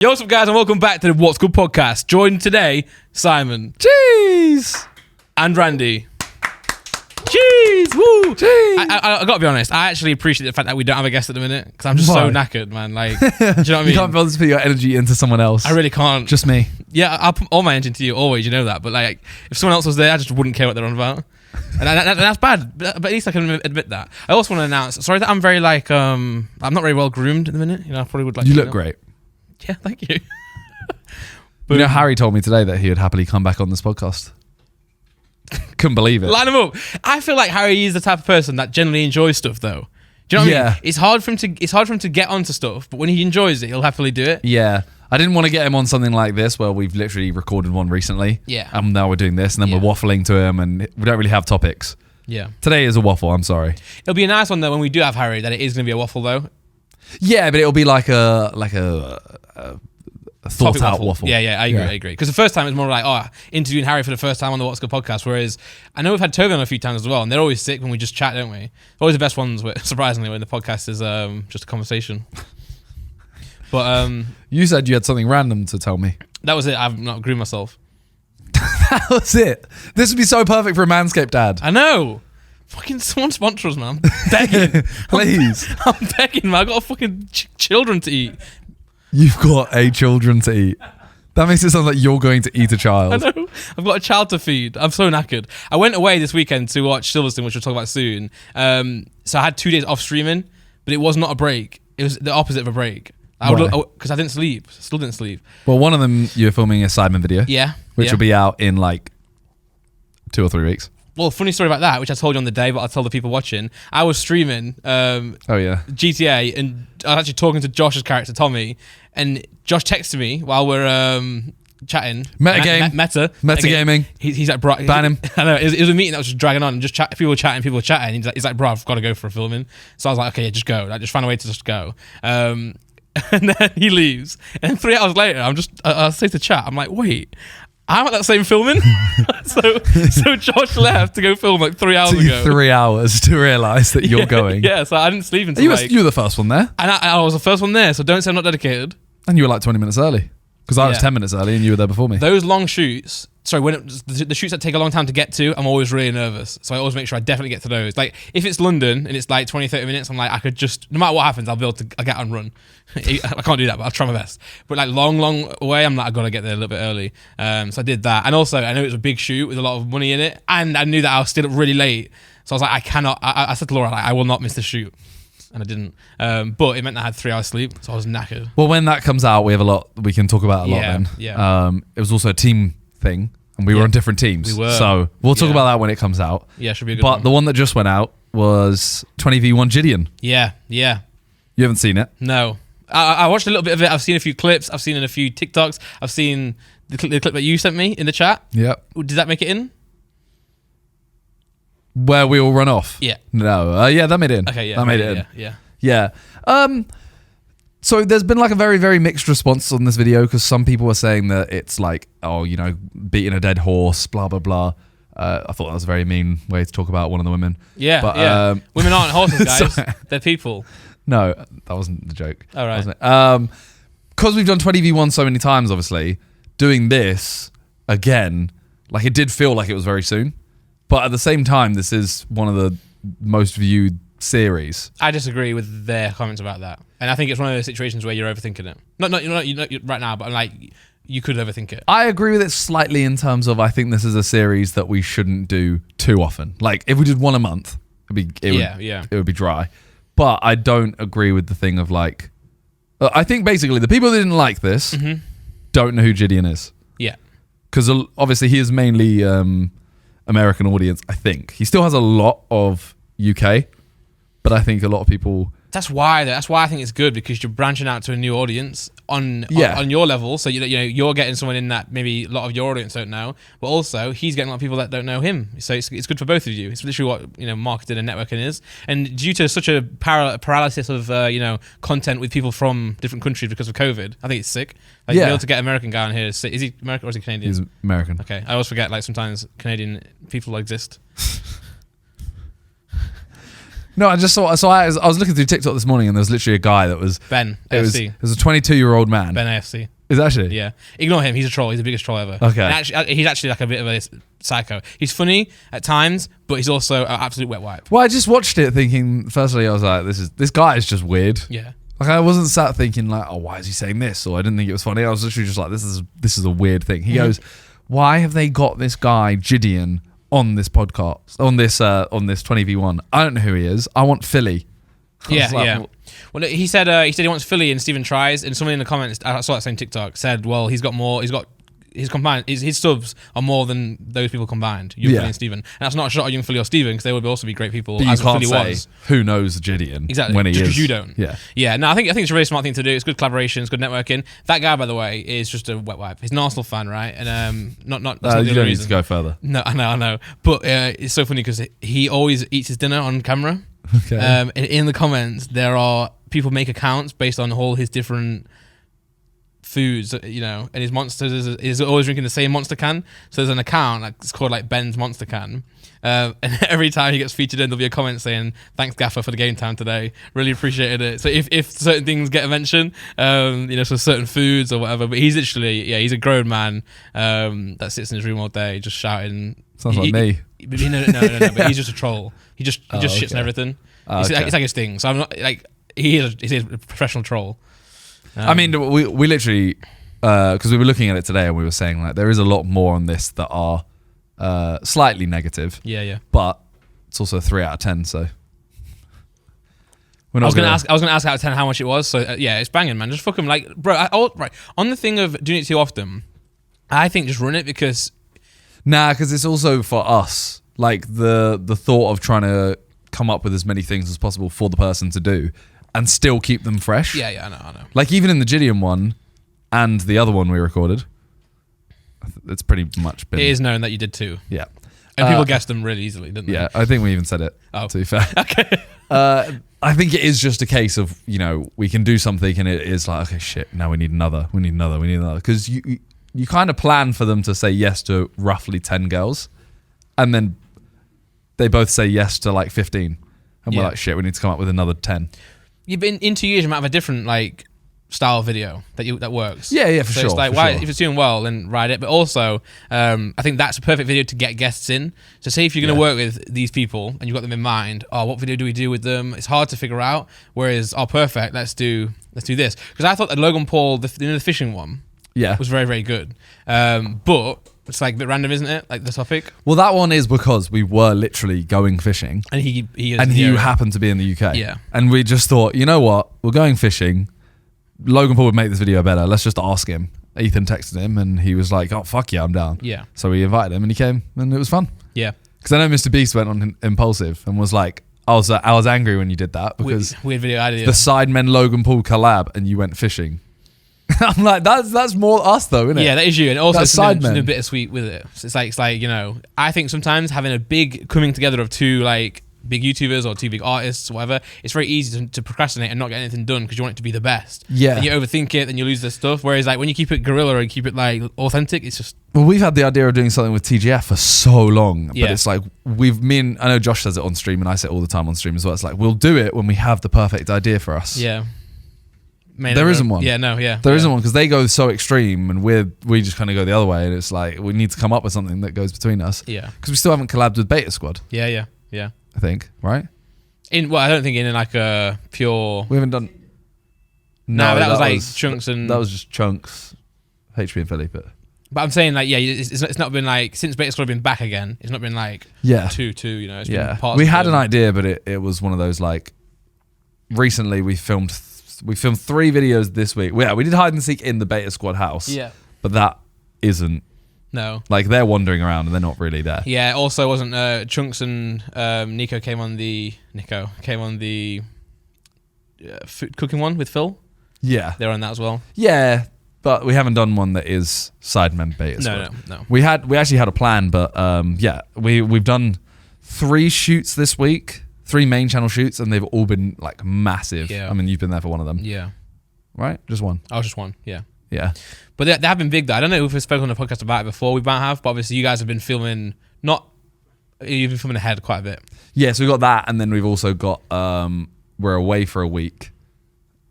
Yo, what's up, guys, and welcome back to the What's Good podcast. Joined today, Simon. Jeez! And Randy. Jeez! Woo! Jeez! I gotta be honest, I actually appreciate the fact that we don't have a guest at the minute, because I'm just so knackered, man. Like, do you know what I mean? You can't bother to put your energy into someone else. I really can't. Just me. Yeah, I'll put all my energy into you, always, you know that. But like, if someone else was there, I just wouldn't care what they're on about. And that's bad, but at least I can admit that. I also want to announce, sorry that I'm very like, I'm not very well groomed at the minute. You know, I probably would like You to look know. great. Yeah, thank you. You know, Harry told me today that he would happily come back on this podcast. Couldn't believe it. Line him up. I feel like Harry is the type of person that generally enjoys stuff, though. Do you know what I mean? It's hard for him to get onto stuff, but when he enjoys it, he'll happily do it. Yeah. I didn't want to get him on something like this where we've literally recorded one recently. Yeah. And now we're doing this, and then we're waffling to him, and we don't really have topics. Yeah. Today is a waffle, I'm sorry. It'll be a nice one, though, when we do have Harry, that it is going to be a waffle, though. Yeah, but it'll be like a thought out waffle. Yeah, I agree. Because the first time it was more like, interviewing Harry for the first time on the What's Good podcast, whereas I know we've had Toby on a few times as well, and they're always sick when we just chat, don't we? Always the best ones, surprisingly, when the podcast is just a conversation. But you said you had something random to tell me. that was it. I've not groomed myself. That was it. This would be so perfect for a Manscaped ad. I know. Fucking someone sponsor us, man. I'm begging. Please. I'm begging, man. I've got fucking children to eat. You've got children to eat. That makes it sound like you're going to eat a child. I know. I've got a child to feed. I'm so knackered. I went away this weekend to watch Silverstone, which we'll talk about soon. So I had 2 days off streaming, but it was not a break. It was the opposite of a break. Because I didn't sleep. Still didn't sleep. Well, one of them, you're filming a Simon video. Yeah. Which will be out in like 2 or 3 weeks. Well, funny story about that, which I told you on the day, but I'll tell the people watching. I was streaming GTA, and I was actually talking to Josh's character, Tommy, and Josh texted me while we're chatting. Meta gaming. He's like, bro, ban him. I know, it was a meeting that was just dragging on, and just people were chatting. He's like, bro, I've got to go for a filming. So I was like, okay, yeah, just go. Like, just find a way to just go. And then he leaves, and 3 hours later, I say to chat, I'm like, wait, I'm at that same filming. so Josh left to go film like 3 hours ago. 3 hours to realise that you're going. Yeah, so I didn't sleep until you were the first one there. And I was the first one there, so don't say I'm not dedicated. And you were like 20 minutes early. Because I was 10 minutes early and you were there before me. Those long shoots, the shoots that take a long time to get to, I'm always really nervous. So I always make sure I definitely get to those. Like, if it's London and it's like 20, 30 minutes, I'm like, I could just, no matter what happens, I'll get on run. I can't do that, but I'll try my best. But like long away, I'm like, I've got to get there a little bit early. So I did that. And also, I know it was a big shoot with a lot of money in it. And I knew that I was still up really late. So I was like, I said to Laura, like, I will not miss the shoot. And I didn't. But it meant I had 3 hours sleep, so I was knackered. Well, when that comes out, we have a lot we can talk about then. Yeah. It was also a team thing, and we were on different teams. We were. So we'll talk about that when it comes out. Yeah, should be a good one. one. The one that just went out was 20v1 JiDion. Yeah. You haven't seen it? No. I watched a little bit of it. I've seen a few clips. I've seen in a few TikToks. I've seen the clip that you sent me in the chat. Yep. Did that make it in? Where we all run off? Yeah. No. Yeah, that made it in. Okay, yeah. That made it in. Yeah. Yeah. So there's been like a very, very mixed response on this video because some people were saying that it's like, beating a dead horse, blah, blah, blah. I thought that was a very mean way to talk about one of the women. Yeah, but, women aren't horses, guys. They're people. No, that wasn't the joke. All right. Wasn't it? Because we've done 20v1 so many times, obviously, doing this again, like it did feel like it was very soon. But at the same time, this is one of the most viewed series. I disagree with their comments about that, and I think it's one of those situations where you're overthinking it. Not right now, but I'm like, you could overthink it. I agree with it slightly in terms of I think this is a series that we shouldn't do too often. Like if we did one a month, it would be dry. But I don't agree with the thing of like, I think basically the people that didn't like this don't know who JiDion is. Yeah, because obviously he is mainly American audience. I think he still has a lot of UK. But I think a lot of people... That's why I think it's good, because you're branching out to a new audience on your level. So you're getting someone in that maybe a lot of your audience don't know, but also he's getting a lot of people that don't know him. So it's good for both of you. It's literally what marketing and networking is. And due to such a paralysis of content with people from different countries because of COVID, I think it's sick. Like, to be able to get an American guy on here is sick. Is he American or is he Canadian? He's American. Okay, I always forget. Like sometimes Canadian people exist. No, I just saw. So I was looking through TikTok this morning, and there was literally a guy that was Ben it AFC. was a 22-year-old man. Ben AFC. Is it actually? Yeah. Ignore him. He's a troll. He's the biggest troll ever. Okay. And actually, he's actually like a bit of a psycho. He's funny at times, but he's also an absolute wet wipe. Well, I just watched it thinking. Firstly, I was like, this guy is just weird. Yeah. Like I wasn't sat thinking like, oh, why is he saying this? Or I didn't think it was funny. I was literally just like, this is a weird thing. He goes, why have they got this guy JiDion on this podcast on this 20v1? I don't know who he is. I want Philly. Yeah. Well, he said he wants Philly and Stephen tries, and someone in the comments, I saw that same TikTok, said, well, he's got his combined, his subs are more than those people combined, Young Philly and Stephen. And that's not a shot at Young Philly or Stephen, because they would also be great people. But you as can't Philly say was. Who knows JiDion exactly when he just is. Because you don't. Yeah. No, I think it's a really smart thing to do. It's good collaboration. It's good networking. That guy, by the way, is just a wet wipe. He's an Arsenal fan, right? And not. You don't need to go further. No, I know. But it's so funny because he always eats his dinner on camera. Okay. And in the comments, there are people make accounts based on all his different foods, and his monsters is always drinking the same Monster can. So there's an account it's called like Ben's Monster Can, and every time he gets featured in, there'll be a comment saying, "Thanks Gaffer for the game time today. Really appreciated it." So if certain things get a mention, so certain foods or whatever, but he's literally he's a grown man that sits in his room all day just shouting. Sounds like me. No, but he's just a troll. He just shits on everything. It's like his thing. So I'm not like he's a professional troll. I mean, we literally because we were looking at it today and we were saying like there is a lot more on this that are slightly negative. Yeah. But it's also a 3 out of 10. So I was gonna ask out of 10 how much it was. So it's banging, man. Just fuck him, like, bro. Right on the thing of doing it too often. I think just run it because. Nah, because it's also for us, like the thought of trying to come up with as many things as possible for the person to do and still keep them fresh. Yeah, I know. Like even in the JiDion one and the other one we recorded, it's pretty much been... It is known that you did too. Yeah. And people guessed them really easily, didn't they? Yeah, I think we even said it, to be fair. Okay. I think it is just a case of, we can do something and it is like, okay, shit, now we need another. Because you kind of plan for them to say yes to roughly 10 girls, and then they both say yes to like 15, and we're like, shit, we need to come up with another 10. You've been in 2 years, you might have a different like style video that works. Yeah, for so sure. It's like, if it's doing well, then ride it. But also, I think that's a perfect video to get guests in. So say if you're going to work with these people and you've got them in mind, what video do we do with them? It's hard to figure out. Whereas, perfect, let's do this. Because I thought that Logan Paul, the fishing one, was very, very good. But it's like a bit random, isn't it? Like the topic. Well, that one is because we were literally going fishing, and he happened to be in the UK. Yeah, and we just thought, you know what, we're going fishing. Logan Paul would make this video better. Let's just ask him. Ethan texted him, and he was like, "Oh fuck yeah, I'm down." Yeah. So we invited him, and he came, and it was fun. Yeah. Because I know Mr. Beast went on Impulsive and was like, I was angry when you did that because weird video idea. The Sidemen Logan Paul collab, and you went fishing. I'm like, that's more us though, isn't it? Yeah, that is you, and also something bittersweet with it. So it's like I think sometimes having a big coming together of two like big YouTubers or two big artists or whatever, it's very easy to procrastinate and not get anything done because you want it to be the best. Yeah, and you overthink it, and you lose the stuff. Whereas like when you keep it guerrilla and keep it like authentic, it's just. Well, we've had the idea of doing something with TGF for so long, but it's like I know Josh says it on stream, and I say it all the time on stream as well. It's like we'll do it when we have the perfect idea for us. Yeah. There isn't one. Yeah, no, yeah. There isn't one because they go so extreme and we just kind of go the other way, and it's like we need to come up with something that goes between us. Yeah. Because we still haven't collabed with Beta Squad. Yeah. I think, right? I don't think in like a pure... We haven't done... No, that was like Chunks and... That was just Chunks, HP and Philly, but I'm saying like, it's not been like... Since Beta Squad have been back again, it's not been like... Two, It's been parts we had an idea, but it was one of those like... Recently we filmed 3 videos this week. We did hide and seek in the Beta Squad house. Yeah. But that isn't... No. Like they're wandering around and they're not really there. Yeah, also wasn't Chunks and Nico came on the food cooking one with Phil. Yeah. They're on that as well. Yeah, but we haven't done one that is Sidemen Beta Squad. No. We actually had a plan, but we've done 3 shoots this week. 3 main channel shoots, and they've all been like massive. Yeah. I mean, you've been there for one of them. Yeah. Right? Just one. I was just one. Yeah. Yeah. But they have been big though. I don't know if we've spoken on the podcast about it before. We might have, but obviously you guys have been filming not You've been filming ahead quite a bit. Yeah, so we got that, and then we've also got we're away for a week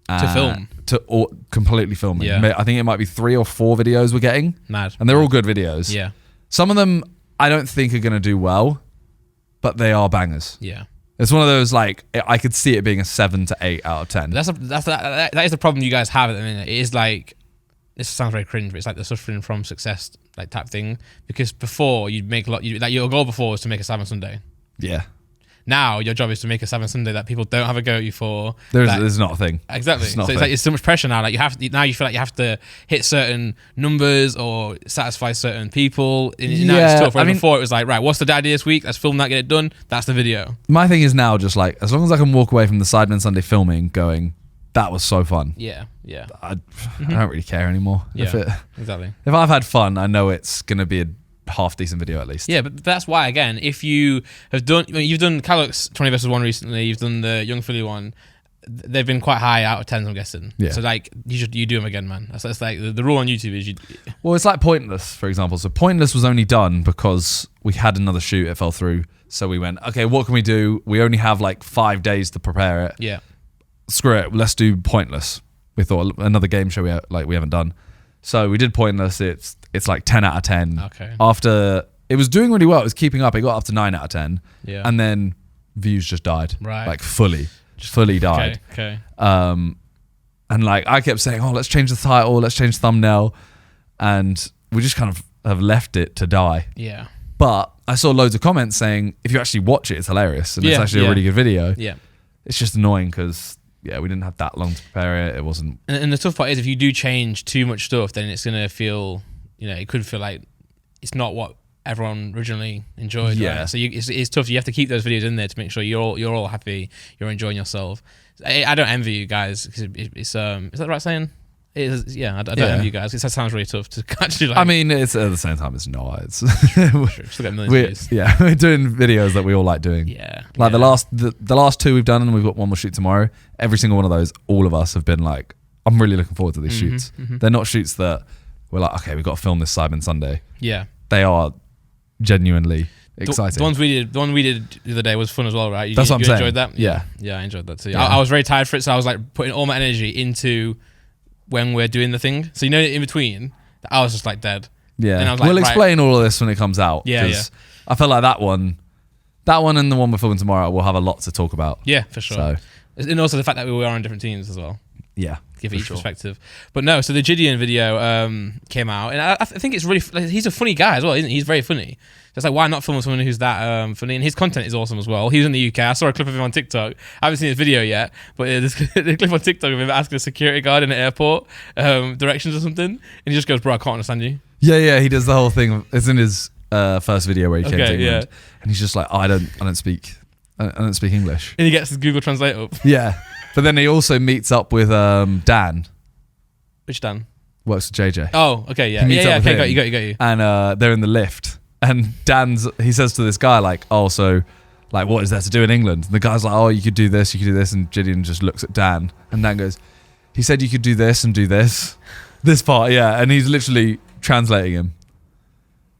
To film. Completely filming. Yeah. I think it might be 3 or 4 videos we're getting. Mad. And they're all good videos. Yeah. Some of them I don't think are going to do well, but they are bangers. Yeah. It's one of those, like, I could see it being a 7 to 8 out of 10. That is the problem you guys have at the minute. It is like, this sounds very cringe, but it's like the suffering from success like type thing. Because before you'd make a lot, like your goal before was to make a Cyber Sunday. Yeah. Now your job is to make a Cyber Sunday that people don't have a go at you for. There's not a thing. Exactly. So it's like it's so much pressure now. Like now you feel like you have to hit certain numbers or satisfy certain people. Now it's tough. Before it was like, right, what's the idea this week? Let's film that, get it done. That's the video. My thing is now just like, as long as I can walk away from the Sidemen Sunday filming going, that was so fun. Yeah. Yeah. I don't really care anymore. Yeah. Exactly. If I've had fun, I know it's gonna be a half decent video at least. Yeah, but that's why, again, if you have done, you've done Calux 20 vs 1 recently, you've done the Young Philly one, they've been quite high out of 10s, I'm guessing. Yeah. So like you do them again, man. That's like the rule on YouTube is well, it's like Pointless, for example. So Pointless was only done because we had another shoot, it fell through. So we went, okay, what can we do? We only have like 5 days to prepare it. Yeah. Screw it, let's do Pointless. We thought another game show we haven't done. So we did Pointless. It's like 10 out of 10. Okay. After it was doing really well, it was keeping up. It got up to 9 out of 10. Yeah. And then views just died. Right. Like fully died. Okay. And like I kept saying, oh, let's change the title, let's change the thumbnail, and we just kind of have left it to die. Yeah. But I saw loads of comments saying if you actually watch it, it's hilarious and it's actually a really good video. Yeah. It's just annoying because. Yeah, we didn't have that long to prepare it. It wasn't. And the tough part is if you do change too much stuff, then it's gonna feel, it could feel like it's not what everyone originally enjoyed. Yeah. Right? So it's tough. You have to keep those videos in there to make sure you're all happy, you're enjoying yourself. I don't envy you guys because it's is that the right saying? It is, I don't envy you guys. That sounds really tough to actually. Like, I mean, it's at the same time, it's not. It's true. Still get millions of views. Yeah, we're doing videos that we all like doing. Yeah, like the last 2 we've done, and we've got one more shoot tomorrow. Every single one of those, all of us have been like, I'm really looking forward to these shoots. They're not shoots that we're like, okay, we've got to film this Cyber Sunday. Yeah, they are genuinely exciting. The one we did the other day was fun as well, right? That's what I'm saying. Enjoyed that? Yeah, I enjoyed that too. Yeah. I was very tired for it, so I was like putting all my energy into when we're doing the thing. So in between, I was just like dead. Yeah, and I was like, we'll explain all of this when it comes out. Yeah. I felt like that one and the one we're filming tomorrow will have a lot to talk about. Yeah, for sure. So. And also the fact that we were on different teams as well. Yeah, give each perspective. But no, so the JiDion video came out, and I think it's really. He's a funny guy as well, isn't he? He's very funny. So it's like, why not film someone who's that funny? And his content is awesome as well. He was in the UK. I saw a clip of him on TikTok. I haven't seen his video yet, but there's a clip on TikTok of him asking a security guard in an airport directions or something, and he just goes, "Bro, I can't understand you." Yeah. He does the whole thing. It's in his first video where he came to England, and he's just like, "Oh, I don't speak English." And he gets his Google Translate up. Yeah. But then he also meets up with Dan. Which Dan? Works for JJ. Oh, okay, yeah. Okay, got you. And they're in the lift. And he says to this guy, like, oh, so, like, what is there to do in England? And the guy's like, oh, you could do this. And JiDion just looks at Dan. And Dan goes, he said you could do this and do this. This part, yeah. And he's literally translating him.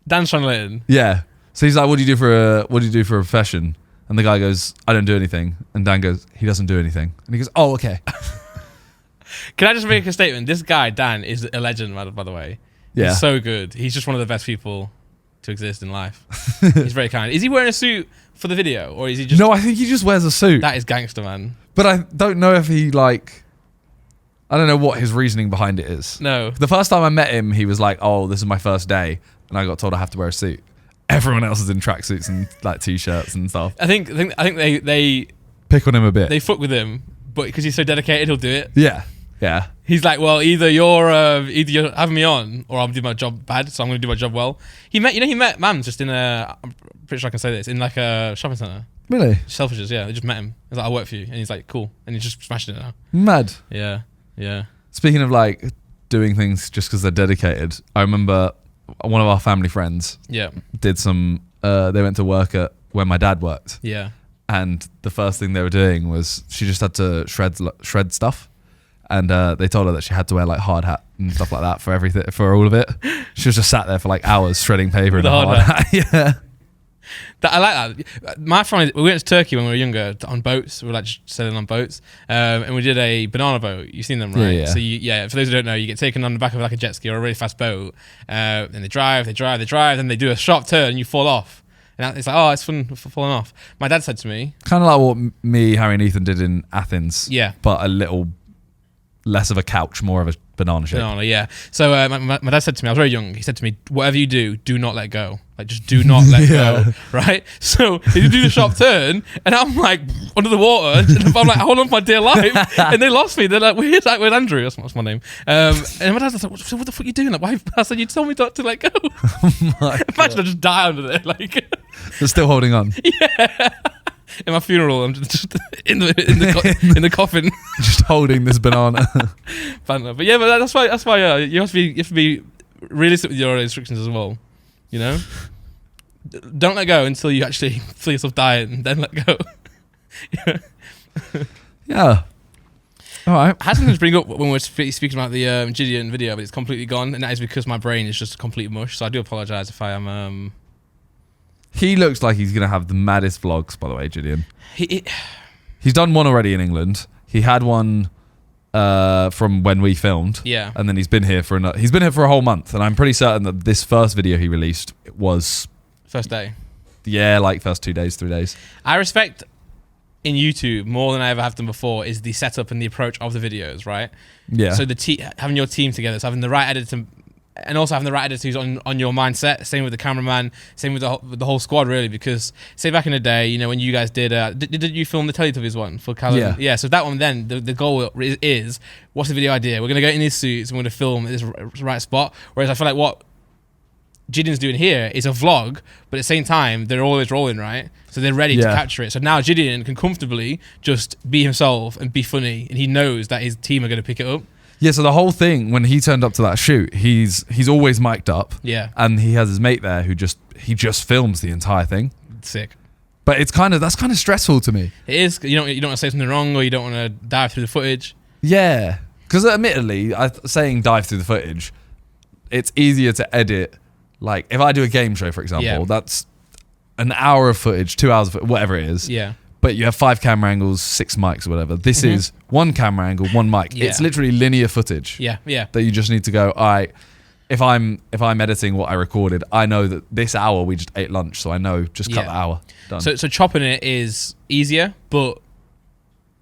Dan's translating? Yeah. So he's like, what do you do for a profession? And the guy goes, I don't do anything. And Dan goes, he doesn't do anything. And he goes, oh, okay. Can I just make a statement? This guy, Dan, is a legend, by the way. Yeah. He's so good. He's just one of the best people to exist in life. He's very kind. Is he wearing a suit for the video? Or is he just... No, I think he just wears a suit. That is gangster, man. But I don't know if he, like... I don't know what his reasoning behind it is. No. The first time I met him, he was like, oh, this is my first day. And I got told I have to wear a suit. Everyone else is in tracksuits and like t-shirts and stuff. I think they pick on him a bit. They fuck with him, but because he's so dedicated, he'll do it. Yeah. He's like, well, either you're having me on, or I'm doing my job bad, so I'm going to do my job well. He met Mams just in I'm pretty sure I can say this, in like a shopping centre. Really? Selfishes, yeah. They just met him. He's like, I work for you, and he's like, cool, and he's just smashing it now. Mad. Yeah. Speaking of like doing things just because they're dedicated, I remember one of our family friends did some they went to work at where my dad worked, and the first thing they were doing was she just had to shred stuff, and they told her that she had to wear like hard hat and stuff like that for all of it. She was just sat there for like hours shredding paper in a hard hat. Yeah, I like that. My family, we went to Turkey when we were younger on boats. We were like just sailing on boats, and we did a banana boat. You've seen them, right? Yeah. So for those who don't know, you get taken on the back of like a jet ski or a really fast boat, and they drive, then they do a sharp turn, and you fall off. And it's like, oh, it's fun for falling off. My dad said to me, kind of like what me, Harry, and Ethan did in Athens. Yeah, but a little less of a couch, more of a banana shape. Banana, yeah. So my dad said to me, I was very young. He said to me, whatever you do not let go. Like, just do not let go, right? So they do the sharp turn, and I'm like under the water, and I'm like, hold on for my dear life, and they lost me. They're like, where's Andrew? That's my name. And my dad's like, what the fuck are you doing? Like, why? I said, you told me not to let go. Imagine I just die under there, like. They're still holding on. Yeah. In my funeral, I'm just in the coffin, just holding this banana. But yeah, but that's why you have to be realistic with your restrictions as well. You know, don't let go until you actually feel yourself dying, and then let go. Yeah. All right. I had something to bring up when we were speaking about the JiDion video, but it's completely gone, and that is because my brain is just a complete mush. So I do apologise if I am. He looks like he's going to have the maddest vlogs, by the way, JiDion. He's done one already in England. He had one from when we filmed. Yeah. And then he's been here for a whole month. And I'm pretty certain that this first video he released was... First day. Yeah, like first 2 days, 3 days. I respect in YouTube more than I ever have done before is the setup and the approach of the videos, right? Yeah. So having your team together, so having the right editor... And also having the right editors on your mindset. Same with the cameraman. Same with the whole squad, really. Because say back in the day, you know, when you guys did you film the Teletubbies one for Callum? Yeah. So that one, then the goal is what's the video idea? We're gonna go in these suits and we're gonna film at this right spot. Whereas I feel like what JiDion's doing here is a vlog, but at the same time they're always rolling, right? So they're ready to capture it. So now JiDion can comfortably just be himself and be funny, and he knows that his team are gonna pick it up. Yeah, so the whole thing, when he turned up to that shoot, he's always mic'd up. Yeah. And he has his mate there who just films the entire thing. Sick. But that's kind of stressful to me. It is. You don't want to say something wrong, or you don't want to dive through the footage. Yeah. Because admittedly, saying dive through the footage, it's easier to edit. Like, if I do a game show, for example, that's an hour of footage, 2 hours of footage, whatever it is. Yeah. But you have 5 camera angles, 6 mics or whatever. This is 1 camera angle, 1 mic. Yeah. It's literally linear footage. Yeah. That you just need to go, all right, if I'm editing what I recorded, I know that this hour we just ate lunch, so I know just cut the hour. Done. So chopping it is easier, but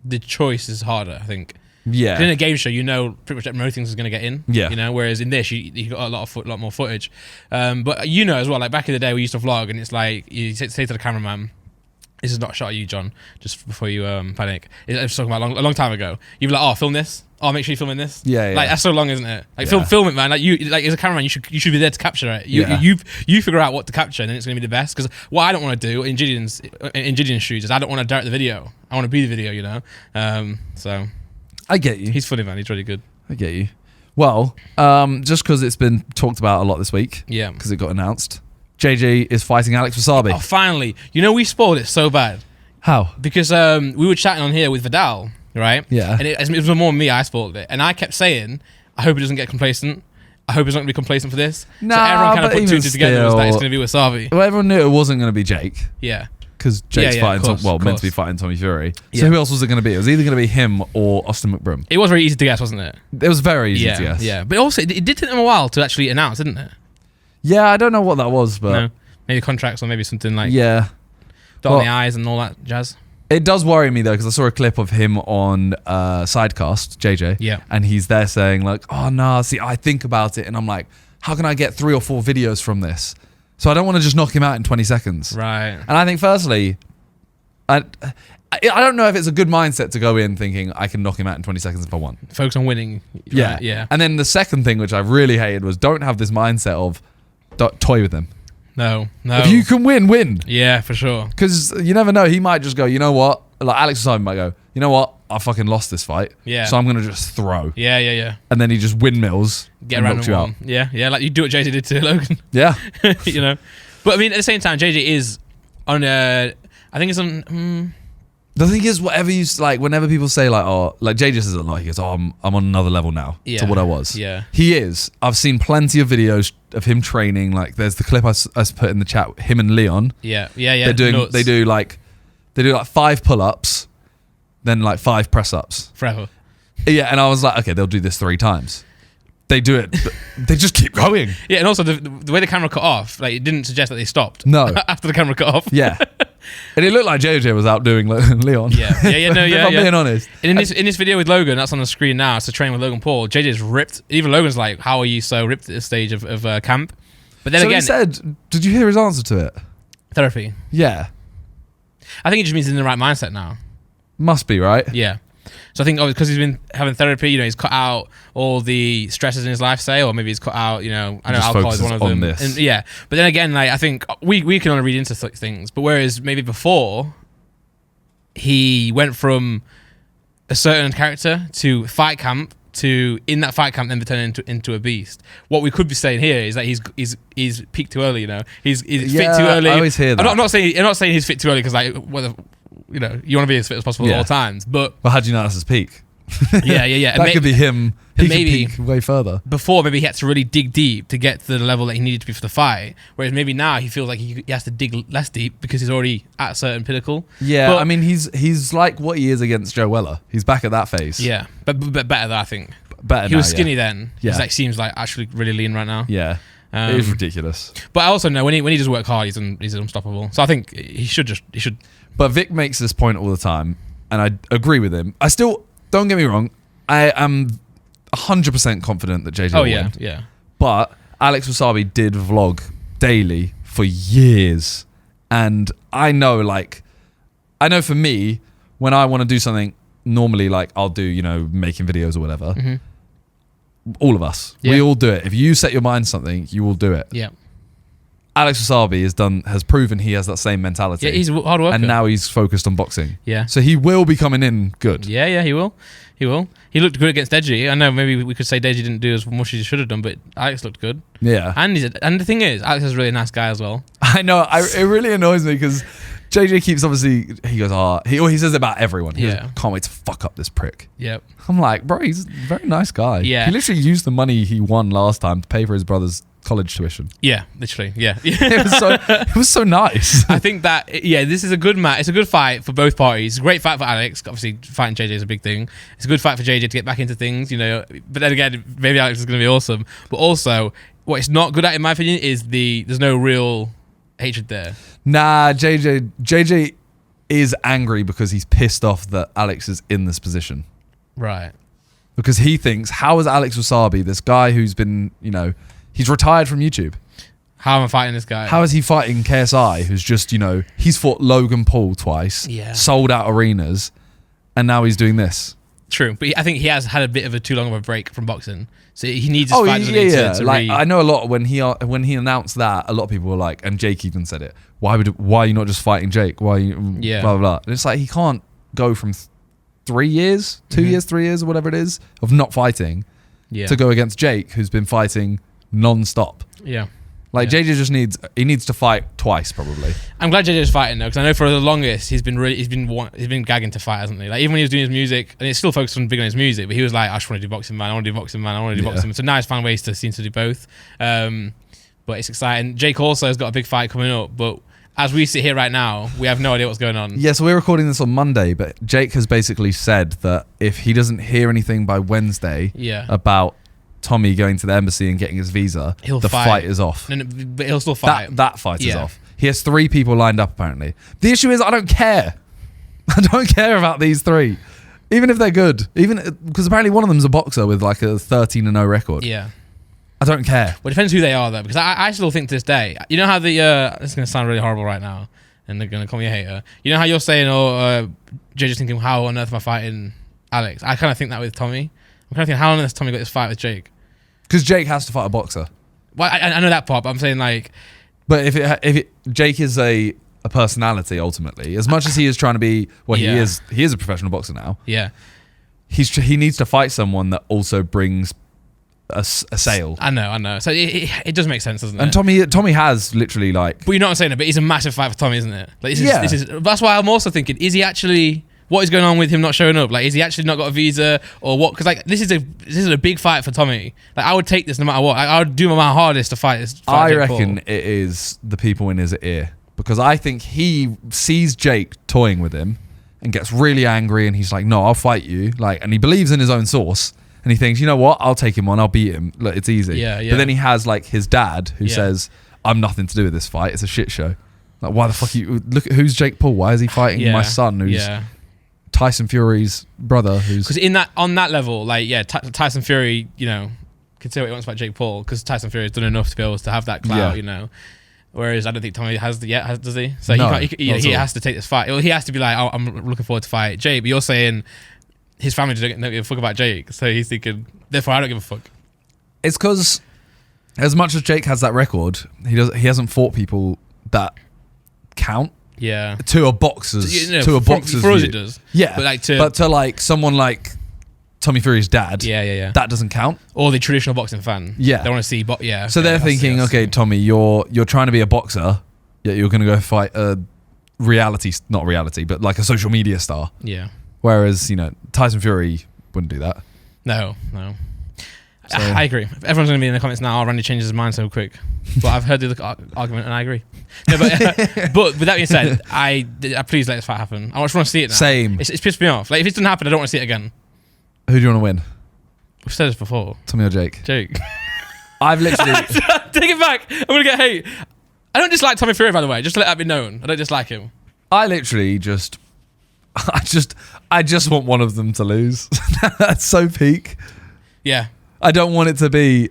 the choice is harder, I think. Yeah. In a game show, you know pretty much most things is going to get in. Yeah. You know, whereas in this, you got a lot more footage. But you know as well, like back in the day, we used to vlog, and it's like you say to the cameraman, this is not a shot of you, John, just before you panic. I was talking about a long time ago. You'd be like, oh, film this. Oh, make sure you're filming this. Yeah. Like, that's so long, isn't it? Like, film it, man. Like, as a cameraman, you should be there to capture it. You figure out what to capture, and then it's going to be the best. Because what I don't want to do in JiDion's shoes is I don't want to direct the video. I want to be the video, you know? So... I get you. He's funny, man. He's really good. I get you. Well, just because it's been talked about a lot this week. Yeah. Because it got announced. JJ is fighting Alex Wasabi. Oh, finally. You know, we spoiled it so bad. How? Because we were chatting on here with Vidal, right? Yeah. And it was more me, I spoiled it. And I kept saying, I hope it doesn't get complacent. I hope it's not going to be complacent for this. Nah, so everyone kind of but put two and two together was that it's going to be Wasabi. Well, everyone knew it wasn't going to be Jake. Yeah. Because Jake's fighting, meant to be fighting Tommy Fury. So who else was it going to be? It was either going to be him or Austin McBroom. It was very easy to guess, wasn't it? It was very easy to guess. Yeah. But also, it did take them a while to actually announce, didn't it? Yeah, I don't know what that was, but... No. Maybe contracts or maybe something like... Yeah. Dotting the I's and all that jazz. It does worry me, though, because I saw a clip of him on Sidecast, JJ. Yeah. And he's there saying, like, oh, no, see, I think about it. And I'm like, how can I get 3 or 4 videos from this? So I don't want to just knock him out in 20 seconds. Right. And I think, firstly... I don't know if it's a good mindset to go in thinking I can knock him out in 20 seconds if I want. Focus on winning. Yeah. Right, yeah. And then the second thing, which I really hated, was don't have this mindset of toy with him. No. If you can win. Yeah, for sure. Because you never know. He might just go, you know what? Like Alex Wasabi might go, you know what? I fucking lost this fight. Yeah. So I'm going to just throw. Yeah. And then he just windmills. Get around you out. Yeah. Like you do what JJ did to Logan. Yeah. You know. But I mean, at the same time, JJ is on I think it's on... The thing is, whatever you like, whenever people say like, oh, like Jay just says it a lot. He goes, oh, I'm on another level now to what I was. Yeah, he is. I've seen plenty of videos of him training. Like, there's the clip I put in the chat. Him and Leon. Yeah. They do like 5 pull-ups, then like 5 press-ups forever. Yeah, and I was like, okay, they'll do this 3 times. They do it. They just keep going. Yeah, and also the way the camera cut off, like, it didn't suggest that they stopped. No, after the camera cut off. Yeah. And it looked like JJ was outdoing Leon. Yeah. If I'm being honest. And in this video with Logan, that's on the screen now. It's a training with Logan Paul. JJ's ripped. Even Logan's like, "How are you so ripped at this stage of camp?" But then again, he said, "Did you hear his answer to it?" Therapy. Yeah. I think it just means he's in the right mindset now. Must be, right? Yeah. So I think because he's been having therapy, he's cut out all the stresses in his life, say, or maybe he's cut out, I know alcohol is one of them. This. And, yeah. But then again, like, I think we can only read into things, but whereas maybe before, he went from a certain character to fight camp to in that fight camp then turn into a beast. What we could be saying here is that he's peaked too early. He's fit too early. I always hear that. I'm not saying he's fit too early because like whether you want to be as fit as possible at all times. But how do you know that's his peak? Yeah. That could be him. He maybe could peak way further. Before, maybe he had to really dig deep to get to the level that he needed to be for the fight. Whereas maybe now he feels like he has to dig less deep because he's already at a certain pinnacle. Yeah, but, I mean, he's like what he is against Joe Weller. He's back at that phase. Yeah, but better than I think. Better. He was skinny then. Yeah, he seems like actually really lean right now. Yeah, it is ridiculous. But I also know when he does work hard, he's unstoppable. So I think he should. But Vic makes this point all the time, and I agree with him. I still don't get me wrong. I am 100% confident that JJ will win. Yeah. But Alex Wasabi did vlog daily for years, and I know for me, when I want to do something, normally like I'll do making videos or whatever. Mm-hmm. All of us, we all do it. If you set your mind to something, you will do it. Yeah. Alex Wasabi has proven he has that same mentality. Yeah, he's a hard worker. And now he's focused on boxing. Yeah. So he will be coming in good. Yeah, he will. He looked good against Deji. I know maybe we could say Deji didn't do as much as he should have done, but Alex looked good. Yeah. And the thing is, Alex is a really nice guy as well. I know. It really annoys me because JJ keeps he goes, he says it about everyone. He goes, can't wait to fuck up this prick. Yep. I'm like, bro, he's a very nice guy. Yeah. He literally used the money he won last time to pay for his brother's college tuition. Yeah, literally. Yeah. It was so nice. I think that this is a good match. It's a good fight for both parties. It's a great fight for Alex. Obviously, fighting JJ is a big thing. It's a good fight for JJ to get back into things, But then again, maybe Alex is going to be awesome. But also, what it's not good at, in my opinion, is there's no real hatred there. Nah, JJ is angry because he's pissed off that Alex is in this position. Right. Because he thinks, how is Alex Wasabi, this guy who's been, he's retired from YouTube. How am I fighting this guy? How is he fighting KSI, who's just, he's fought Logan Paul twice, sold out arenas, and now he's doing this. True, but I think he has had a bit of a too long of a break from boxing, so he needs his fight. I know a lot when he announced that, a lot of people were like, and Jake even said it. Why are you not just fighting Jake? Why? Blah blah blah. And it's like he can't go from 3 years, 2 years, 3 years, or whatever it is of not fighting, to go against Jake, who's been fighting non-stop. Yeah. JJ just needs to fight twice probably. I'm glad JJ's fighting though, because I know for the longest he's been gagging to fight, hasn't he? Like even when he was doing his music, and it's still focused on big on his music, but he was like, I just want to do boxing, man. I want to do boxing, man. I want to do boxing. So now he's found ways to seem to do both. But it's exciting. Jake also has got a big fight coming up, but as we sit here right now, we have no idea what's going on. Yeah, so we're recording this on Monday, but Jake has basically said that if he doesn't hear anything by Wednesday about Tommy going to the embassy and getting his visa, the fight is off. But he'll still fight. That fight is off. He has 3 people lined up apparently. The issue is I don't care. I don't care about these 3. Even if they're good. Even because apparently one of them's a boxer with like a 13-0 record. Yeah. I don't care. Well, it depends who they are though, because I still think to this day, you know how it's going to sound really horrible right now, and they're going to call me a hater. You know how you're saying, JJ's thinking, how on earth am I fighting Alex? I kind of think that with Tommy. I'm kind of thinking, how on earth has Tommy got this fight with Jake? Because Jake has to fight a boxer. Well, I know that part, but I'm saying like... But if Jake is a personality ultimately, as much as he is trying to be, he is a professional boxer now. Yeah. He needs to fight someone that also brings a sale. I know. So it does make sense, doesn't it? And Tommy has literally like... But you know what I'm saying? But it's a massive fight for Tommy, isn't it? Like this is that's why I'm also thinking, is he actually... what is going on with him not showing up? Like, is he actually not got a visa or what? Because like this is a big fight for Tommy. Like, I would take this no matter what. I would do my hardest to fight this. I reckon it is the people in his ear, because I think he sees Jake toying with him and gets really angry, and he's like, "No, I'll fight you." Like, and he believes in his own source, and he thinks, "You know what? I'll take him on. I'll beat him. Look, it's easy." Yeah. But then he has like his dad who says, "I'm nothing to do with this fight. It's a shit show." Like, why the fuck you look at who's Jake Paul? Why is he fighting my son, who's Tyson Fury's brother? Who's because on that level, like Tyson Fury, you know, can say what he wants about Jake Paul because Tyson Fury has done enough to be able to have that clout, you know. Whereas I don't think Tommy has yet, does he? So no, he has to take this fight. He has to be like, oh, I'm looking forward to fight Jake. But you're saying his family don't give a fuck about Jake, so he's thinking, therefore I don't give a fuck. It's because as much as Jake has that record, he hasn't fought people that count. Yeah. To a boxer's for view. us it does. Yeah. But to like someone like Tommy Fury's dad, that doesn't count. Or the traditional boxing fan. Yeah. They want to see So they're thinking, okay, Tommy, you're trying to be a boxer, yet you're going to go fight a not reality, but like a social media star. Yeah. Whereas, you know, Tyson Fury wouldn't do that. No. So, I agree. If everyone's going to be in the comments now, Randy changes his mind so quick. But I've heard the argument and I agree. No, but with that being said, I please let this fight happen. I just want to see it now. Same. It's pissed me off. Like, if it doesn't happen, I don't want to see it again. Who do you want to win? We've said this before. Tommy or Jake? Jake. I've literally... Take it back. I'm going to get hate. I don't dislike Tommy Fury, by the way. Just to let that be known. I don't dislike him. I literally just... I just want one of them to lose. That's so peak. Yeah. I don't want it to be...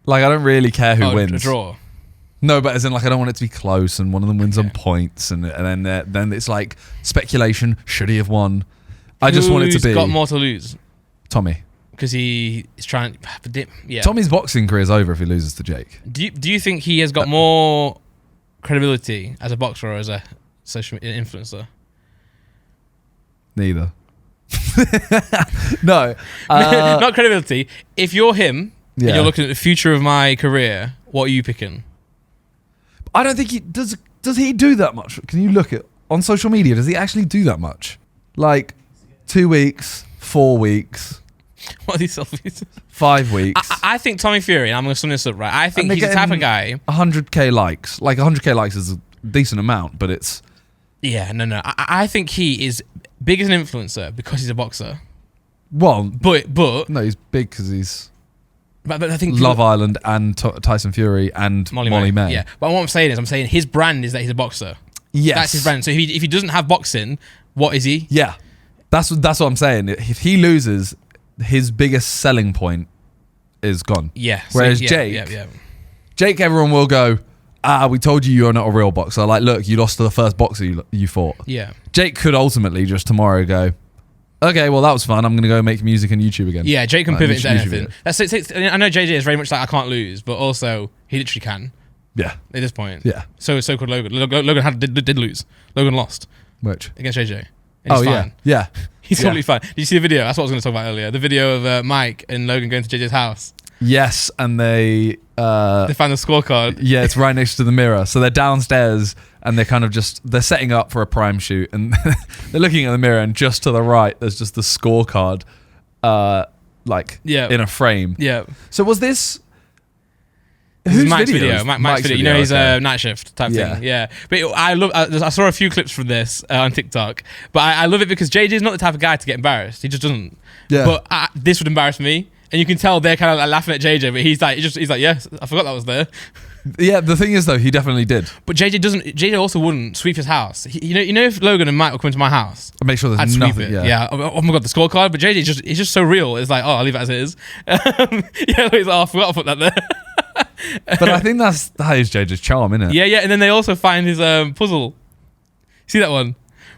Like, I don't really care who wins. A draw. No, but as in, like, I don't want it to be close and one of them wins on points and then it's like speculation. Should he have won? I just want it to be... Who's got more to lose? Tommy. Because he is trying... Yeah. Tommy's boxing career is over if he loses to Jake. Do you think he has got more credibility as a boxer or as a social influencer? Neither. No. Not credibility. If you're him and you're looking at the future of my career, what are you picking? I don't think he... Does he do that much? Can you look at... On social media, does he actually do that much? Like, 2 weeks, 4 weeks... What are these selfies? 5 weeks. I think Tommy Fury, and I'm going to sum this up, right? I think he's the type of guy... 100k likes. Like, 100k likes is a decent amount, but it's... Yeah, no. I think he is big as an influencer because he's a boxer. Well... But... No, he's big because he's... But I think Love Island and Tyson Fury and Molly May. Yeah, but what I'm saying his brand is that he's a boxer. Yes. That's his brand. So if he doesn't have boxing, what is he? Yeah. That's what I'm saying. If he loses... His biggest selling point is gone. Yeah. Whereas Jake, everyone will go, we told you you're not a real boxer. Like, look, you lost to the first boxer you fought. Yeah. Jake could ultimately just tomorrow go, okay, well, that was fun. I'm going to go make music on YouTube again. Yeah, Jake can pivot into anything. I know JJ is very much like, I can't lose, but also he literally can. Yeah. At this point. Yeah. So could Logan. Logan did lose. Logan lost. Which? Against JJ. And he's fine. Yeah. He's totally fine. Did you see the video? That's what I was going to talk about earlier. The video of Mike and Logan going to JJ's house. Yes, and they found the scorecard. Yeah, it's right next to the mirror. So they're downstairs and they're kind of they're setting up for a prime shoot and they're looking at the mirror and just to the right there's just the scorecard in a frame. Yeah. So was this... Who's Mike's video? Mike's video. You know, he's a night shift type thing. Yeah. But I saw a few clips from this on TikTok. But I love it because JJ is not the type of guy to get embarrassed. He just doesn't. Yeah. But this would embarrass me. And you can tell they're kind of like laughing at JJ. But he's like, yes, I forgot that was there. Yeah. The thing is though, he definitely did. But JJ also wouldn't sweep his house. You know, if Logan and Mike would come into my house, I'd make sure there's I'd nothing. Sweep it. Yeah. Oh my god, the scorecard. But JJ he's just so real. It's like, I'll leave it as it is. He's like, I forgot to put that there. But I think that is JJ's charm, isn't it? Yeah. And then they also find his puzzle. See that one?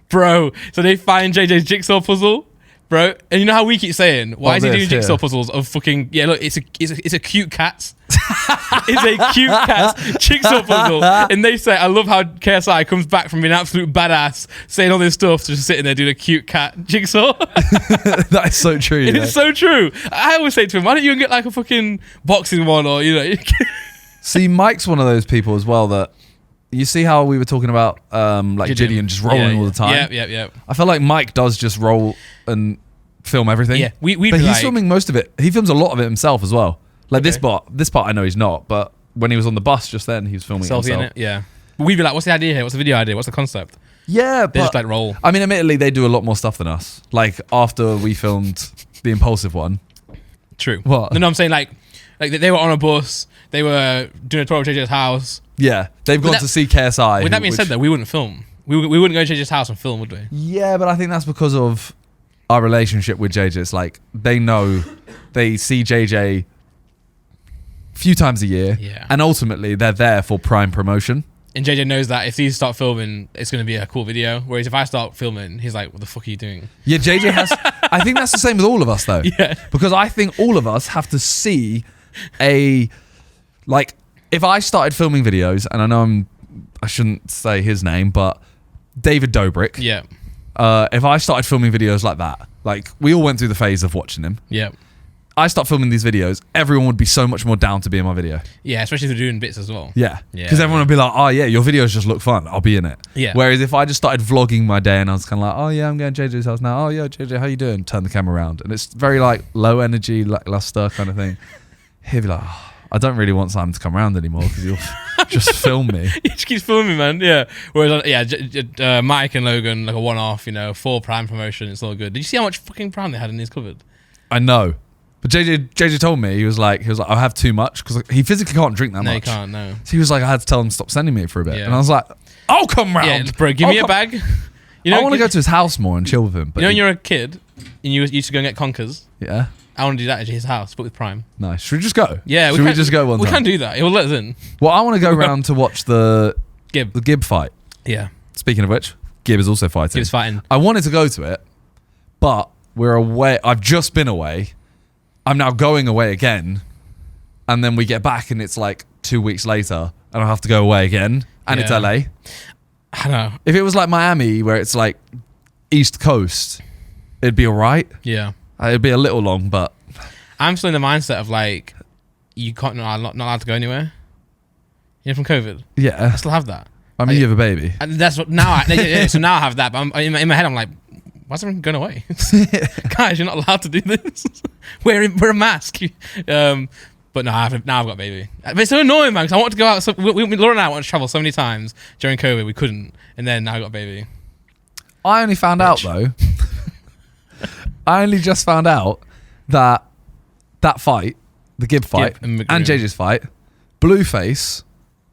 Bro. So they find JJ's jigsaw puzzle. Bro. And you know how we keep saying, why is he doing jigsaw puzzles of fucking... Yeah, look, it's a cute cat. It's a cute cat jigsaw puzzle. And they say, I love how KSI comes back from being an absolute badass, saying all this stuff, to just sitting there doing a cute cat jigsaw. That is so true. It's so true. I always say to him, why don't you get like a fucking boxing one or, you know... See, Mike's one of those people as well that you see how we were talking about like JiDion just rolling all the time? Yeah. I feel like Mike does just roll and film everything. Yeah, but he's filming most of it. He films a lot of it himself as well. Like this part I know he's not, but when he was on the bus just then, he was filming Selfie himself. in it, yeah. But we'd be like, what's the idea here? What's the video idea? What's the concept? Yeah, they just like roll. I mean, admittedly, they do a lot more stuff than us. Like after we filmed the impulsive one. True. What? No, I'm saying like they were on a bus. They were doing a tour of JJ's house. Yeah, they've gone to see KSI. With that being said, though, we wouldn't film. We wouldn't go to JJ's house and film, would we? Yeah, but I think that's because of our relationship with JJ. It's like they see JJ a few times a year, and ultimately they're there for prime promotion. And JJ knows that if these start filming, it's going to be a cool video. Whereas if I start filming, he's like, what the fuck are you doing? Yeah, JJ has... I think that's the same with all of us, though. Yeah. Because I think all of us have to see like, if I started filming videos, and I know I shouldn't say his name, but David Dobrik. Yeah. If I started filming videos like that, like, we all went through the phase of watching him. Yeah. I start filming these videos, everyone would be so much more down to be in my video. Yeah, especially if they're doing bits as well. Yeah. Because everyone would be like, oh yeah, your videos just look fun, I'll be in it. Yeah. Whereas if I just started vlogging my day and I was kind of like, oh yeah, I'm going to JJ's house now. Oh yeah, JJ, how you doing? Turn the camera around. And it's very like low energy, lackluster kind of thing. He'd be like, oh, I don't really want Simon to come around anymore because you'll just film me. He just keeps filming, man. Yeah. Whereas, Mike and Logan, like a one-off, full prime promotion. It's all good. Did you see how much fucking prime they had in his cupboard? I know. But JJ told me, he was like, I have too much because he physically can't drink that much. No, he can't, no. So he was like, I had to tell him to stop sending me for a bit. Yeah. And I was like, I'll come round. Yeah, bro, give me a bag. I want to go to his house more and chill with him. But when you're a kid and you used to go and get conkers? Yeah. I want to do that at his house, but with prime. Nice. Should we just go? Yeah. Should we just go one time? We can do that. He'll let us in. Well, I want to go round to watch the Gib fight. Yeah. Speaking of which, Gib is also fighting. Gib's fighting. I wanted to go to it, but we're away. I've just been away. I'm now going away again, and then we get back and it's like 2 weeks later and I'll have to go away again, and it's LA. I know. If it was like Miami where it's like East Coast, it'd be all right. Yeah. It'd be a little long, but... I'm still in the mindset of like, you can't, not allowed to go anywhere. From COVID. Yeah. I still have that. I mean, you have a baby. And that's what, now so now I have that, but in my head I'm like, why is everyone going away? Guys, you're not allowed to do this. Wear a mask. But no, I've got a baby. But it's so annoying, man, because I want to go out. So Laura and I wanted to travel so many times during COVID, we couldn't. And then now I got a baby. I only found out, though. I only just found out that fight, the Gib fight, and JJ's fight, Blueface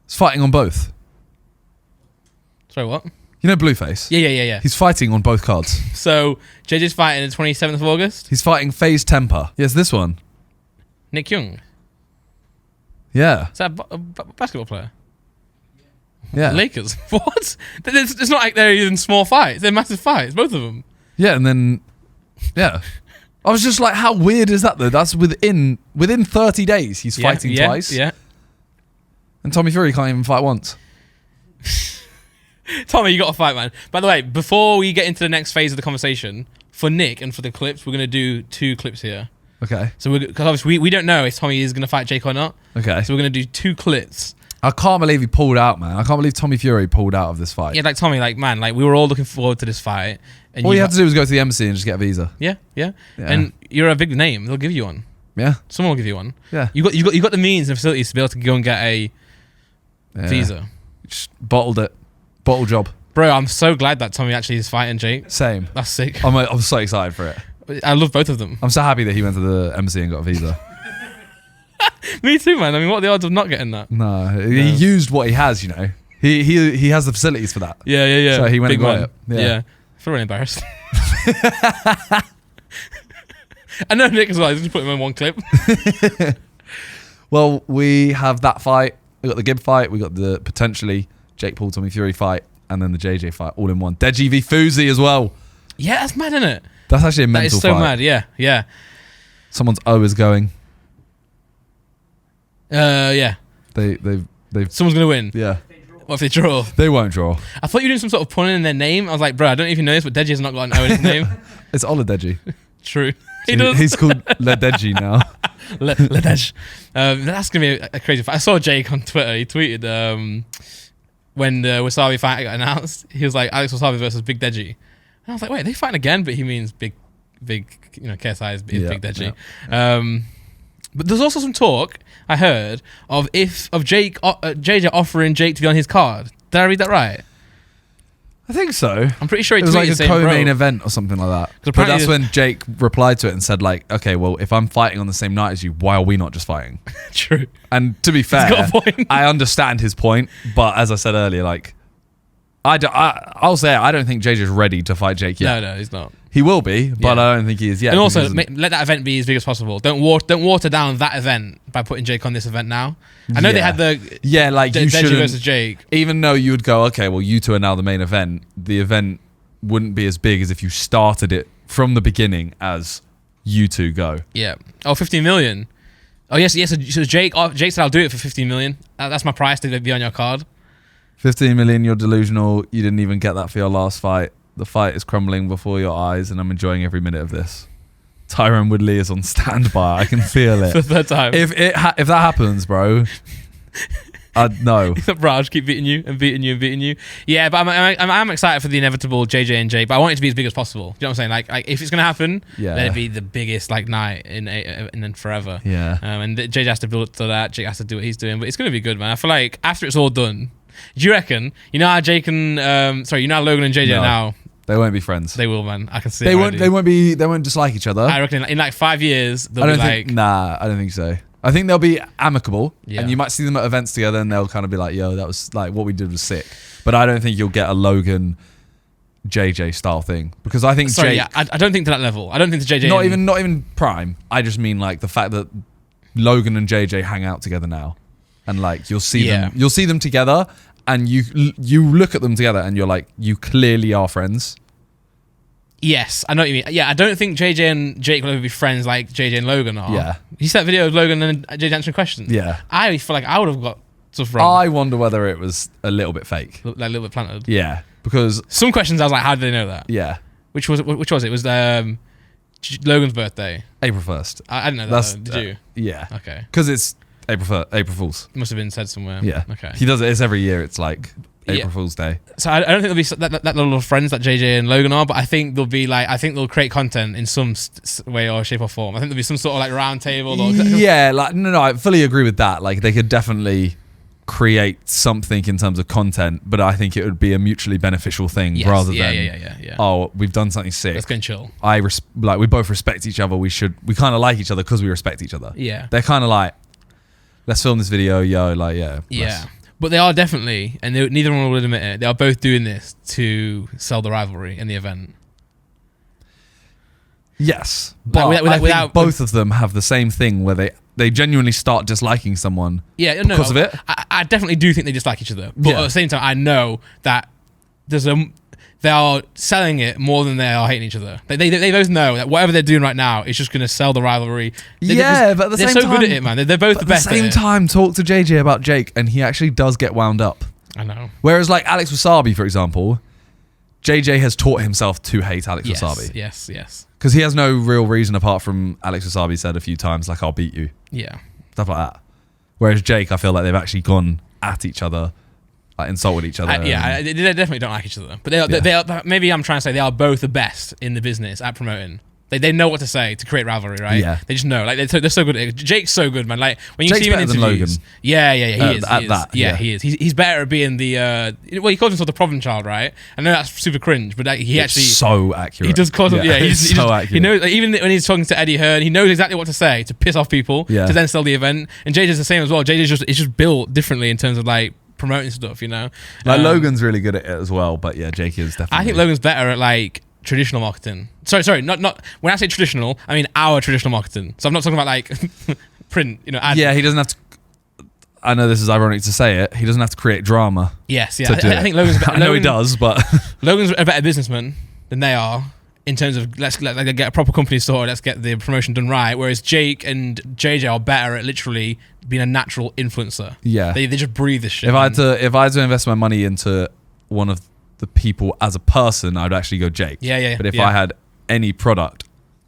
is fighting on both. Sorry, what? You know Blueface? Yeah. He's fighting on both cards. So, JJ's fighting the 27th of August? He's fighting FaZe Temper. Yes, this one. Nick Young? Yeah. Is that a basketball player? Yeah. Lakers? What? It's not like they're even small fights. They're massive fights, both of them. Yeah, and then... Yeah. I was just like, how weird is that, though? That's within 30 days, he's fighting twice. Yeah. And Tommy Fury can't even fight once. Tommy, you got to fight, man. By the way, before we get into the next phase of the conversation, for Nick and for the clips, we're going to do 2 clips here. Okay. So, because obviously we don't know if Tommy is going to fight Jake or not. Okay. So we're going to do 2 clips. I can't believe he pulled out, man. I can't believe Tommy Fury pulled out of this fight. Yeah, like Tommy, we were all looking forward to this fight. And all you had to do was go to the embassy and just get a visa. Yeah. And you're a big name. They'll give you one. Yeah. Someone will give you one. Yeah. You got the means and facilities to be able to go and get a visa. Just bottled it. Bottle job. Bro, I'm so glad that Tommy actually is fighting Jake. Same. That's sick. I'm so excited for it. I love both of them. I'm so happy that he went to the embassy and got a visa. Me too, man. I mean, what are the odds of not getting that? No, he used what he has, you know. He has the facilities for that. Yeah. So he went big and got man. it. Yeah. I feel really embarrassed. I know Nick as well. I just put him in one clip. Well, we have that fight. We got the Gib fight. We got the potentially Jake Paul, Tommy Fury fight. And then the JJ fight all in one. Deji v Fousey as well. Yeah, that's mad, isn't it? That's actually a mental fight. That is so mad, yeah. Someone's O is going. Yeah. They've Someone's going to win. Yeah. What if they draw? They won't draw. I thought you were doing some sort of pun in their name. I was like, bro, I don't know if you know this, but Deji has not got an O in his name. It's Oladeji. True. He's called Ledeji now. Ledej. That's going to be a crazy fight. I saw Jake on Twitter. He tweeted, when the Wasabi fight got announced, he was like Alex Wasabi versus Big Deji. And I was like, wait, they fighting again? But he means big, KSI is Big Deji. Yeah. But there's also some talk I heard of JJ offering Jake to be on his card. Did I read that right? I think so. I'm pretty sure it was like a co-main event or something like that. But that's when Jake replied to it and said like, okay, well, if I'm fighting on the same night as you, why are we not just fighting? True. And to be fair, I understand his point, but as I said earlier, like, I'll say I don't think JJ's ready to fight Jake yet. No, he's not. He will be, but I don't think he is yet. And also, let that event be as big as possible. Don't water down that event by putting Jake on this event now. I know they had the you Deji versus Jake. Even though you would go, okay, well, you two are now the main event. The event wouldn't be as big as if you started it from the beginning as you two go. Yeah. Oh, 15 million. Oh yes. So Jake said I'll do it for 15 million. That's my price to be on your card. 15 million. You're delusional. You didn't even get that for your last fight. The fight is crumbling before your eyes, and I'm enjoying every minute of this. Tyrone Woodley is on standby. I can feel it. For the third time. If that happens, bro, I'd know. Bro, I'll just keep beating you and beating you and beating you. Yeah, but I'm excited for the inevitable JJ and Jake, but I want it to be as big as possible. Do you know what I'm saying? Like if it's gonna happen, let it be the biggest like night in then forever. Yeah. And JJ has to build up to that. Jake has to do what he's doing, but it's gonna be good, man. I feel like after it's all done, do you reckon? You know how Jake and you know how Logan and JJ now. They won't be friends. They will, man. I can see. They won't dislike each other. I reckon in like 5 years they'll be like. Nah, I don't think so. I think they'll be amicable, and you might see them at events together, and they'll kind of be like, "Yo, that was like what we did was sick." But I don't think you'll get a Logan JJ style thing because I think Jake. I don't think to that level. I don't think the JJ. Not even prime. I just mean like the fact that Logan and JJ hang out together now, and like you'll see them together. And you look at them together and you're like, you clearly are friends. Yes, I know what you mean. Yeah, I don't think JJ and Jake will ever be friends like JJ and Logan are. Yeah. You see that video of Logan and JJ answering questions? Yeah. I feel like I would have got stuff wrong. I wonder whether it was a little bit fake. Like a little bit planted. Yeah, because... Some questions I was like, how did they know that? Yeah. Which was it? It was Logan's birthday. April 1st. I didn't know that. Did you? Yeah. Okay. Because it's April Fool's. It must have been said somewhere. Yeah. Okay. He does it. It's every year. It's like April Fool's Day. So I don't think there'll be that level of friends that JJ and Logan are, but I think they'll be like, I think they'll create content in some way or shape or form. I think there'll be some sort of like round table. No, I fully agree with that. Like they could definitely create something in terms of content, but I think it would be a mutually beneficial thing rather than oh, we've done something sick. Let's go and chill. We both respect each other. We kind of like each other because we respect each other. Yeah. They're kind of like, let's film this video, Yeah. But they are definitely, and neither one will admit it, they are both doing this to sell the rivalry in the event. Yes. But I think both of them have the same thing where they genuinely start disliking someone because of it. I definitely do think they dislike each other. But at the same time, I know that they are selling it more than they are hating each other. They both know that whatever they're doing right now is just going to sell the rivalry. But at the same time... They're so good at it, man. They're both the best at it. At the same time, talk to JJ about Jake, and he actually does get wound up. I know. Whereas, like, Alex Wasabi, for example, JJ has taught himself to hate Alex Wasabi. Yes. Because he has no real reason apart from Alex Wasabi said a few times, like, I'll beat you. Yeah. Stuff like that. Whereas Jake, I feel like they've actually gone at each other, like insulted each other. They definitely don't like each other. But they are, maybe I'm trying to say they are both the best in the business at promoting. They know what to say to create rivalry, right? Yeah. They just know. Like they're so good at it. Jake's so good, man. Like when you see him in interviews. He is. He is. He's better at being the he calls himself the problem child, right? I know that's super cringe, but it's so accurate. He does call him he's so accurate. He knows, like, even when he's talking to Eddie Hearn, he knows exactly what to say to piss off people to then sell the event. And JJ's the same as well. JJ's just built differently in terms of like promoting stuff, you know. Like Logan's really good at it as well, but yeah, Jake is definitely. I think Logan's better at like traditional marketing. Sorry, not when I say traditional, I mean our traditional marketing. So I'm not talking about like print, you know. Ads. Yeah, he doesn't have to. I know this is ironic to say it. He doesn't have to create drama. Yes, yeah. I think Logan's better. I know he does, but Logan's a better businessman than they are in terms of let's get a proper company sorted. Let's get the promotion done right. Whereas Jake and JJ are better at literally being a natural influencer. Yeah, they just breathe this shit. If I had to invest my money into one of the people as a person, I'd actually go Jake. Yeah. But if I had any product,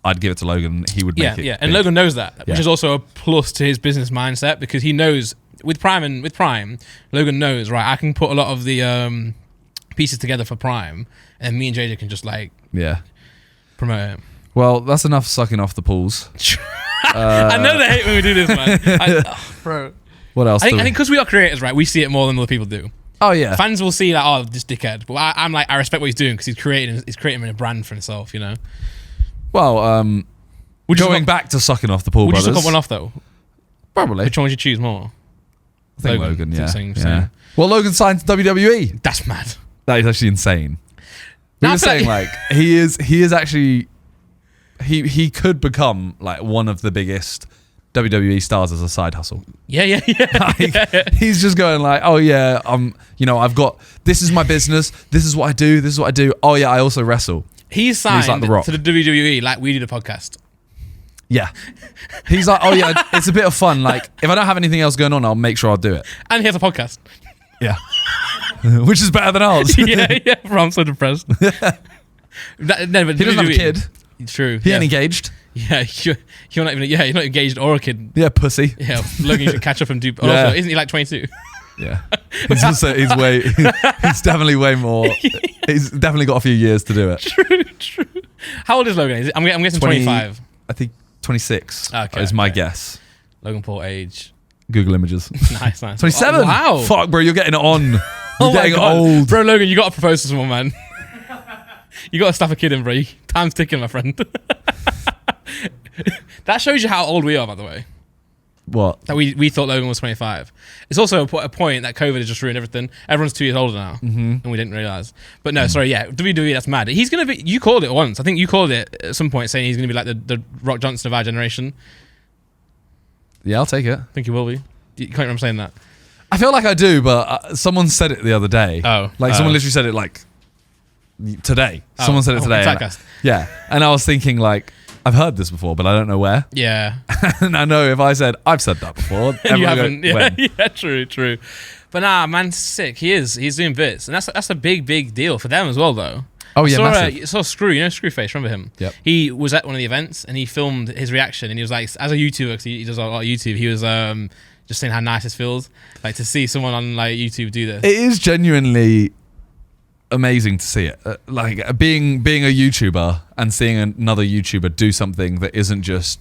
I'd give it to Logan. He would make it. Yeah, and Logan knows that, which is also a plus to his business mindset because he knows with Prime, Logan knows, right? I can put a lot of the pieces together for Prime, and me and JJ can just like promote it. Well, that's enough sucking off the pools. I know they hate when we do this, man. Bro. What else? I think because we are creators, right? We see it more than other people do. Oh yeah. Fans will see like, oh, this dickhead. But I'm like, I respect what he's doing because he's creating a brand for himself, you know. Well, going back to sucking off the pool brothers. Would you suck one off though? Probably. Which one would you choose more? I think Logan. Yeah. Same. Well, Logan signed to WWE. That's mad. That is actually insane. We were saying like he is actually he could become like one of the biggest WWE stars as a side hustle. Yeah. Like, he's just going like, oh yeah, I've got, this is my business, this is what I do. Oh yeah, I also wrestle. He's signed like The Rock. to the WWE like we did a podcast. Yeah. He's like, oh yeah, it's a bit of fun. Like if I don't have anything else going on, I'll make sure I'll do it. And he has a podcast. Yeah. Which is better than ours. yeah. Bro, I'm so depressed. But he doesn't have a kid. True. He ain't engaged. Yeah, you're not even. Yeah, you're not engaged or a kid. Yeah, pussy. Yeah, Logan, you should catch up and do. Also, isn't he like 22? Yeah, he's definitely way more. He's definitely got a few years to do it. True. How old is Logan? I'm guessing 25. I think 26. Okay, is my guess. Logan Paul age. Google images. Nice. 27. Oh, wow. Fuck, bro, you're getting on. You're getting old, bro. Logan, you got to propose to someone, man. You got to stuff a kid in, bro. Time's ticking, my friend. That shows you how old we are, by the way. What? That we thought Logan was 25. It's also a point that COVID has just ruined everything. Everyone's 2 years older now, and we didn't realize. But no, sorry, yeah, WWE, that's mad. He's gonna be. You called it once. I think you called it at some point, saying he's gonna be like the Rock Johnson of our generation. Yeah, I'll take it. I think he will be. You can't remember saying that. I feel like I do, but someone said it the other day. Someone literally said it like today. Someone said it today. And I was thinking like, I've heard this before, but I don't know where. Yeah. And I know if I said, I've said that before. You haven't. Yeah, true. But nah, man's sick. He's doing bits. And that's a big deal for them as well, though. Oh, yeah, massive. Saw Screw, Screwface, remember him? Yep. He was at one of the events and he filmed his reaction and he was like, as a YouTuber, because he does a lot of YouTube, he was just saying how nice it feels, like to see someone on like YouTube do this. It is genuinely amazing to see it, like being a YouTuber and seeing another YouTuber do something that isn't just,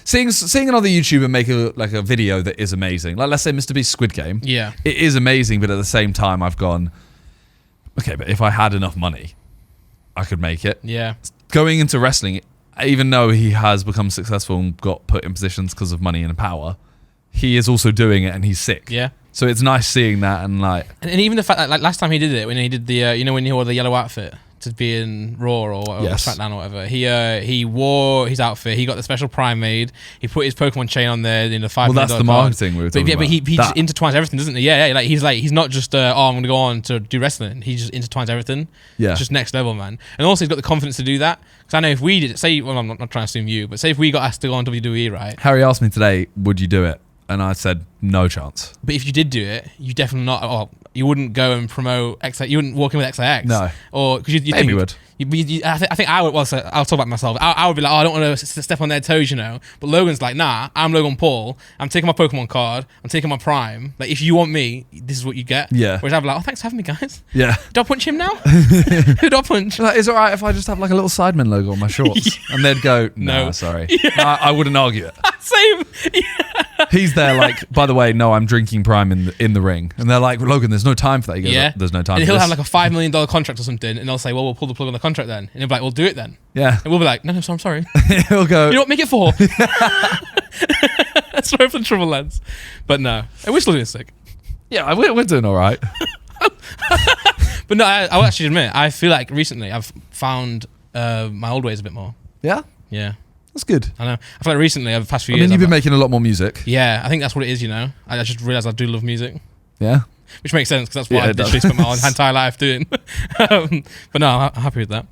seeing another YouTuber make a video that is amazing, like let's say Mr. Beast's Squid Game. Yeah, it is amazing, but at the same time I've gone, okay, but if I had enough money I could make it. Yeah, going into wrestling, even though he has become successful and got put in positions because of money and power, he is also doing it and he's sick. Yeah. So it's nice seeing that and like... And even the fact that like last time he did it, when he did the, when he wore the yellow outfit to be in Raw or SmackDown or whatever, he wore his outfit, he got the special Prime made, he put his Pokemon chain on there in the $5 million. Well, that's the marketing we were talking about. But he just intertwines everything, doesn't he? Yeah, like he's not just, I'm going to go on to do wrestling. He just intertwines everything. Yeah. It's just next level, man. And also he's got the confidence to do that. Because I know if we did it, I'm not trying to assume you, but say if we got asked to go on WWE, right? Harry asked me today, would you do it? And I said, no chance. But if you did do it, you definitely not. Oh, you wouldn't go and promote XX. You wouldn't walk in with XIX. No. Or because you maybe would. I think I would. Well, so I'll talk about myself. I would be like, I don't want to step on their toes, But Logan's like, nah, I'm Logan Paul. I'm taking my Pokemon card. I'm taking my Prime. Like, if you want me, this is what you get. Yeah. Whereas I'd be like, thanks for having me, guys. Yeah. Do I punch him now? Who do I punch? Like, is it alright if I just have like a little Sidemen logo on my shorts? And they'd go, no, sorry. Yeah. I wouldn't argue it. Same. Yeah. He's there like, by the way, no, I'm drinking Prime in the ring. And they're like, Logan, there's no time for that. He goes, there's no time and for he'll this. have like a $5 million contract or something. And they'll say, well, we'll pull the plug on the contract then. And he'll be like, we'll do it then. Yeah. And we'll be like, no, I'm sorry. He'll go, you know what, make it 4. Sorry for the trouble, lads. But no, we're still doing sick. Yeah, we're doing all right. But no, I'll actually admit, I feel like recently I've found my old ways a bit more. Yeah? Yeah. That's good. I know. I feel like recently, over the past few years... I mean, you've been making a lot more music. Yeah, I think that's what it is, I just realised I do love music. Yeah. Which makes sense, because that's what I've literally spent my entire life doing. But no, I'm happy with that.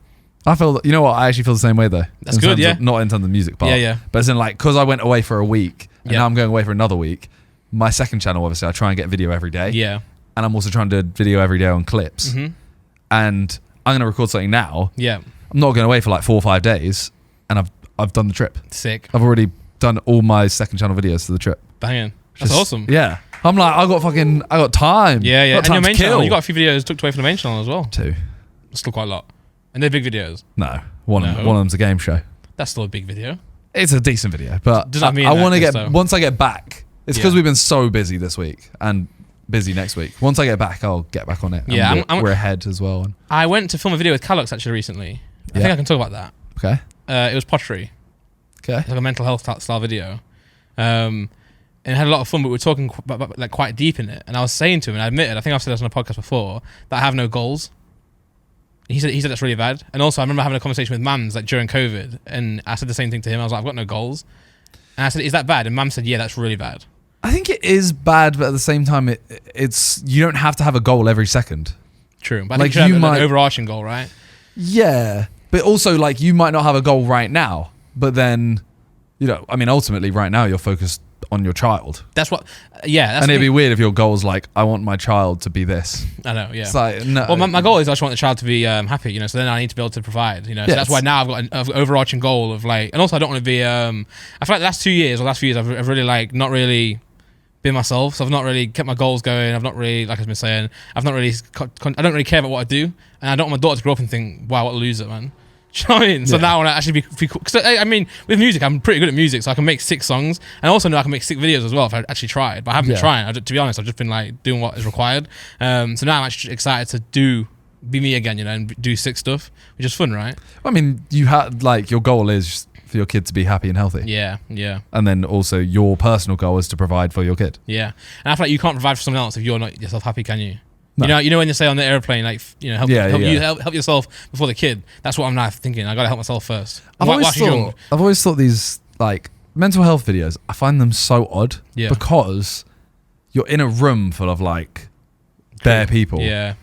I feel, you know what, I actually feel the same way though. That's good, yeah. Not in terms of the music part. Yeah. But as in like, because I went away for a week, and now I'm going away for another week, my second channel, obviously, I try and get video every day. Yeah. And I'm also trying to do video every day on clips. Mm-hmm. And I'm going to record something now. Yeah. I'm not going away for like 4 or 5 days, and I've done the trip. Sick. I've already done all my second channel videos for the trip. Banging. That's awesome. Yeah. I'm like, I got time. Yeah, yeah. Got And your time main to channel, kill. you got a few videos tucked away from the main channel as well. 2. Still quite a lot. And they're big videos. No, one of them's a game show. That's still a big video. It's a decent video, but Does that mean I want to get though? once I get back. It's because we've been so busy this week and busy next week. Once I get back, I'll get back on it. Yeah, we're ahead as well. I went to film a video with Calux actually recently. I think I can talk about that. Okay. It was pottery. Okay. It's like a mental health style video. And it had a lot of fun, but we were talking like quite deep in it. And I was saying to him, and I admitted, I think I've said this on a podcast before, that I have no goals. He said that's really bad. And also, I remember having a conversation with Mams like during COVID, and I said the same thing to him. I was like, I've got no goals. And I said, is that bad? And Mam said, yeah, that's really bad. I think it is bad, but at the same time, it's you don't have to have a goal every second. True, but I think you might have an overarching goal, right? Yeah, but also like you might not have a goal right now, but then, ultimately right now you're focused on your child. That's what, yeah. And it'd be weird if your goal's like, I want my child to be this. I know, yeah. It's like, no. Well, my goal is I just want the child to be happy, so then I need to be able to provide, So that's why now I've got an overarching goal of like, and also I don't want to be, I feel like the last few years I've really like not really been myself, so I've not really kept my goals going. I've not really, like I've been saying, I don't really care about what I do, and I don't want my daughter to grow up and think, wow, what a loser, man. Do you know what I mean? So now I want to actually be cool. Because I mean, with music, I'm pretty good at music, so I can make 6 songs, and I also know I can make 6 videos as well if I actually tried. But I haven't been trying. To be honest, I've just been like doing what is required. So now I'm actually excited to be me again, and do 6 stuff, which is fun, right? I mean, you had like your goal is for your kid to be happy and healthy. Yeah, yeah. And then also your personal goal is to provide for your kid. Yeah, and I feel like you can't provide for someone else if you're not yourself happy, can you? No. You know when they say on the airplane, like, help yourself before the kid. That's what I'm now thinking. I gotta help myself first. I've always thought these like mental health videos, I find them so odd because you're in a room full of like bare people. Yeah.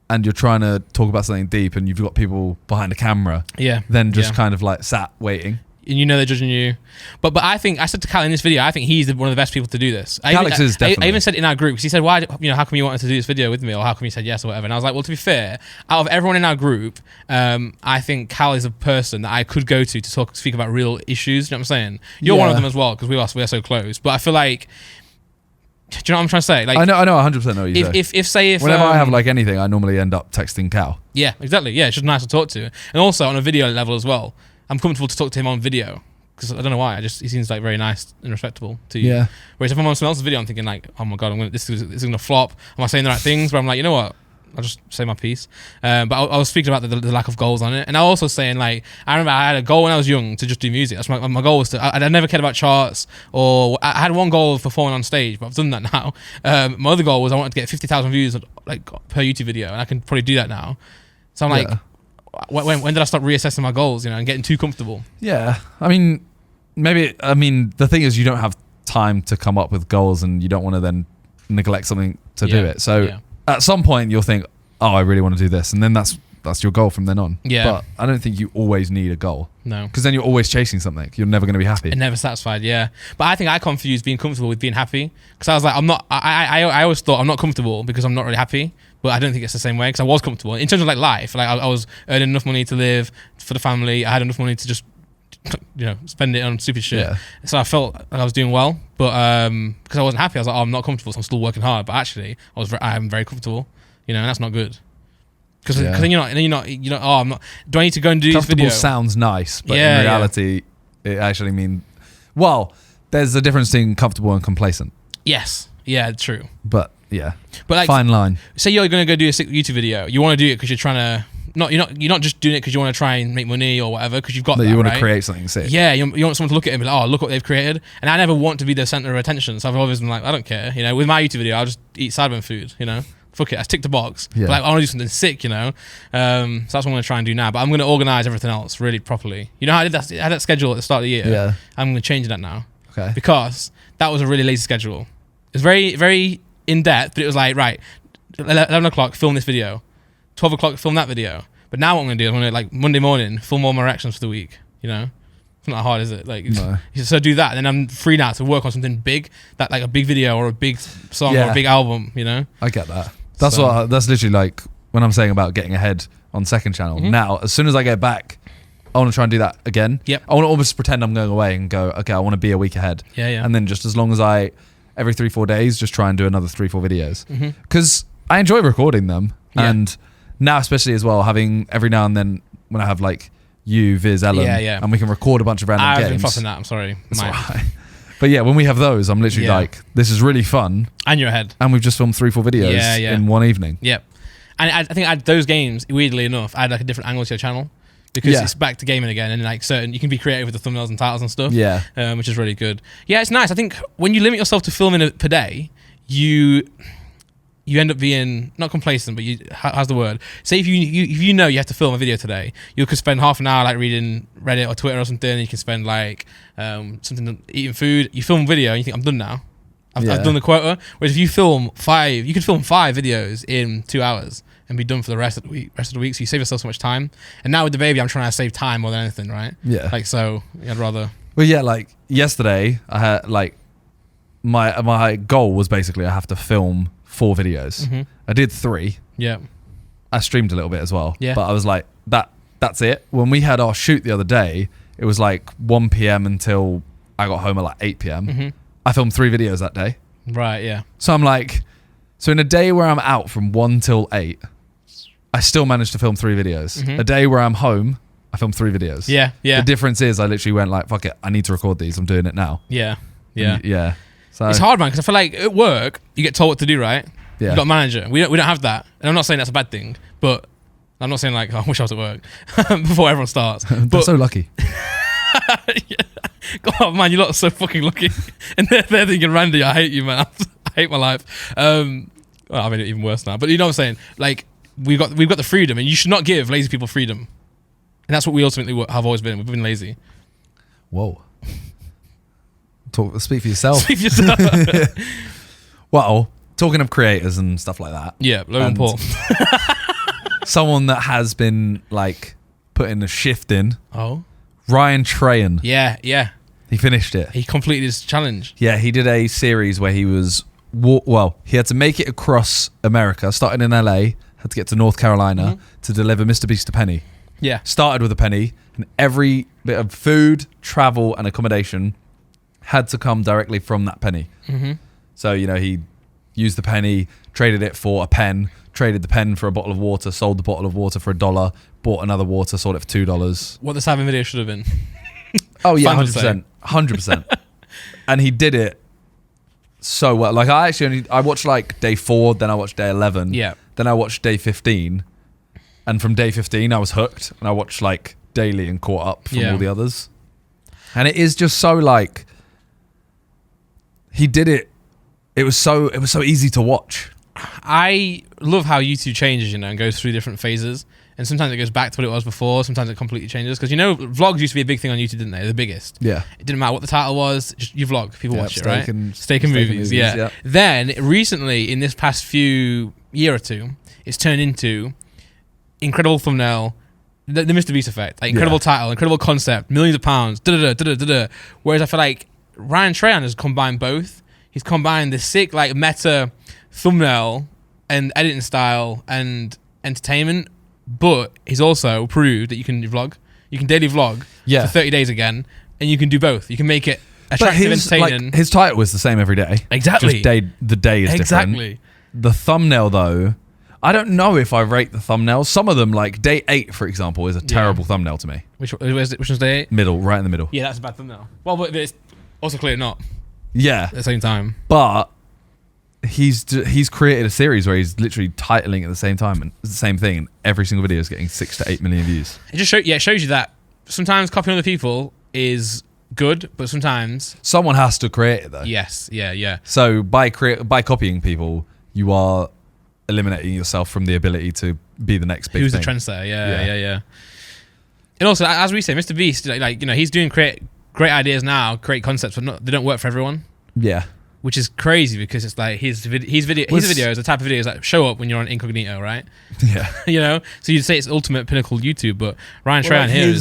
And you're trying to talk about something deep, and you've got people behind a camera. Yeah. Then just kind of like sat waiting. And they're judging you. But I think, I said to Cal in this video, I think he's one of the best people to do this. Alex is definitely. I even said it in our group, because he said, why, how come you wanted to do this video with me? Or how come you said yes or whatever? And I was like, well, to be fair, out of everyone in our group, I think Cal is a person that I could go to speak about real issues. You know what I'm saying? You're one of them as well, because we are so close. But I feel like, do you know what I'm trying to say? Like, I know 100% know what you say. If whenever I have like anything, I normally end up texting Cal. Yeah, exactly. Yeah, it's just nice to talk to. And also on a video level as well, I'm comfortable to talk to him on video. Because I don't know why, he seems like very nice and respectable to you. Yeah. Whereas if I'm on someone else's video, I'm thinking like, oh my god, this is gonna flop. Am I saying the right things? But I'm like, you know what? I'll just say my piece. But I was speaking about the lack of goals on it, and I was also saying like, I remember I had a goal when I was young to just do music. That's my goal was to. I never cared about charts, or I had one goal of performing on stage, but I've done that now. My other goal was I wanted to get 50,000 views like per YouTube video, and I can probably do that now. So I'm like, when did I stop reassessing my goals? And getting too comfortable. Yeah, I mean. The thing is you don't have time to come up with goals, and you don't want to then neglect something to do it. So at some point you'll think, oh, I really want to do this. And then that's your goal from then on. Yeah. But I don't think you always need a goal. No. Because then you're always chasing something. You're never going to be happy. And never satisfied, yeah. But I think I confused being comfortable with being happy. Because I was like, I always thought I'm not comfortable because I'm not really happy. But I don't think it's the same way, because I was comfortable. In terms of like life, like I was earning enough money to live for the family. I had enough money to just spend it on stupid shit. So I felt like I was doing well, but because I wasn't happy, I was like, oh, I'm not comfortable, so I'm still working hard. But actually, I am very comfortable, and that's not good. Because then you're not. Oh, I'm not. Do I need to go and do this video? Comfortable sounds nice, but in reality, it actually means. Well, there's a difference between comfortable and complacent. Yes. Yeah. True. But yeah. But like, fine line. Say you're going to go do a YouTube video. You want to do it because you're trying to. You're not just doing it because you want to try and make money or whatever, because you've got that, you want to create something sick. Yeah, you want someone to look at it and be like, oh, look what they've created. And I never want to be the center of attention, so I've always been like, I don't care. With my YouTube video, I'll just eat Sideburn food. Fuck it, I tick the box. Yeah. But like, I want to do something sick. So that's what I'm going to try and do now. But I'm going to organize everything else really properly. How I did that? I had that schedule at the start of the year. Yeah. I'm going to change that now. Okay. Because that was a really lazy schedule. It was very, very in depth, but it was like, right, 11 o'clock, film this video. 12 o'clock, film that video. But now what I'm going to do is I'm going to, like, Monday morning, film all my reactions for the week, It's not that hard, is it? Like, no. So do that, and then I'm free now to work on something big, that like a big video or a big song or a big album, I get that. That's literally like when I'm saying about getting ahead on second channel. Mm-hmm. Now, as soon as I get back, I want to try and do that again. Yep. I want to almost pretend I'm going away and go, okay, I want to be a week ahead. Yeah. And then just as long as every 3-4 days, just try and do another 3-4 videos. Because I enjoy recording them. Yeah. And now especially as well, having every now and then when I have like you, Viz, Ellen, and we can record a bunch of random games. I've been fussing that, I'm sorry. Right. But yeah, when we have those, I'm literally like, this is really fun. And you're ahead. And we've just filmed 3-4 videos in one evening. Yep. And I think I had those games, weirdly enough, I had like a different angle to your channel. Because it's back to gaming again, and like you can be creative with the thumbnails and titles and stuff. Yeah, which is really good. Yeah, it's nice. I think when you limit yourself to filming per day, you end up being not complacent, but how's the word? Say if you know you have to film a video today, you could spend half an hour like reading Reddit or Twitter or something. And you can spend like something eating food. You film a video and you think I'm done now. I've done the quota. Whereas if you film 5, you could film 5 videos in 2 hours. And be done for the rest of the week. So you save yourself so much time. And now with the baby, I'm trying to save time more than anything, right? Yeah. Like so, I'd rather. Well, yeah. Like yesterday, I had like my goal was basically I have to film 4 videos. I did 3. Yeah. I streamed a little bit as well. Yeah. But I was like that's it. When we had our shoot the other day, it was like 1 p.m. until I got home at like 8 p.m. I filmed 3 videos that day. Right. Yeah. So I'm like, so in a day where I'm out from 1 till 8. I still managed to film 3 videos. A day where I'm home, I filmed 3 videos. Yeah, yeah. The difference is I literally went like, fuck it, I need to record these. I'm doing it now. Yeah, yeah. Yeah. So it's hard, man, because I feel like at work, you get told what to do, right? Yeah. You got a manager. We don't have that. And I'm not saying that's a bad thing, but I'm not saying like, oh, I wish I was at work before everyone starts. But so lucky. God, man, you lot are so fucking lucky. And they're thinking, Randy, I hate you, man. I hate my life. Well, I mean, even worse now. But you know what I'm saying? Like, we've got the freedom, and you should not give lazy people freedom. And that's what we ultimately have always been. We've been lazy. Whoa. Speak for yourself. Speak for yourself. Well, talking of creators and stuff like that. Yeah, Logan Paul. Someone that has been like putting a shift in. Oh. Ryan Trahan. Yeah, yeah. He finished it. He completed his challenge. Yeah, he did a series where he was he had to make it across America, starting in LA. Had to get to North Carolina to deliver Mr. Beast a penny. Yeah. Started with a penny, and every bit of food, travel, and accommodation had to come directly from that penny. So, he used the penny, traded it for a pen, traded the pen for a bottle of water, sold the bottle of water for $1, bought another water, sold it for $2. What the Savin video should have been. Oh, yeah, 100%. 100%. And he did it so well. Like, I watched like day 4, then I watched day 11. Yeah. Then I watched day 15, and from day 15 I was hooked, and I watched like daily and caught up from all the others. And it is just so like he did it. It was so easy to watch. I love how YouTube changes, and goes through different phases. And sometimes it goes back to what it was before. Sometimes it completely changes. Because, vlogs used to be a big thing on YouTube, didn't they? The biggest. Yeah. It didn't matter what the title was. Just you vlog. People watch it, right? Steak and movies. Yeah. Then, recently, in this past year or two, it's turned into incredible thumbnail, the Mr. Beast effect. Like, incredible title, incredible concept, millions of pounds, da-da-da. Whereas I feel like Ryan Trahan has combined both. He's combined the sick, like, meta thumbnail and editing style and entertainment. But he's also proved that you can vlog. You can daily vlog for 30 days again, and you can do both. You can make it attractive, entertaining. Like, his title was the same every day. Exactly. Just the day is different. The thumbnail, though, I don't know if I rate the thumbnails. Some of them, like day 8, for example, is a terrible thumbnail to me. Which one's day 8? Middle, right in the middle. Yeah, that's a bad thumbnail. Well, but it's also clearly not. Yeah. At the same time. But he's created a series where he's literally titling at the same time, and it's the same thing, and every single video is getting 6 to 8 million views. It just shows you that sometimes copying other people is good, but sometimes someone has to create it though. Yes, yeah. So by copying people, you are eliminating yourself from the ability to be the next big Who's thing. The trendsetter? Yeah. And also, as we say, Mr. Beast, he's doing great ideas now, great concepts, but they don't work for everyone. Yeah. Which is crazy because it's like his videos, the type of videos that show up when you're on incognito, right? Yeah. So you'd say it's ultimate pinnacle YouTube, but Ryan Trahan here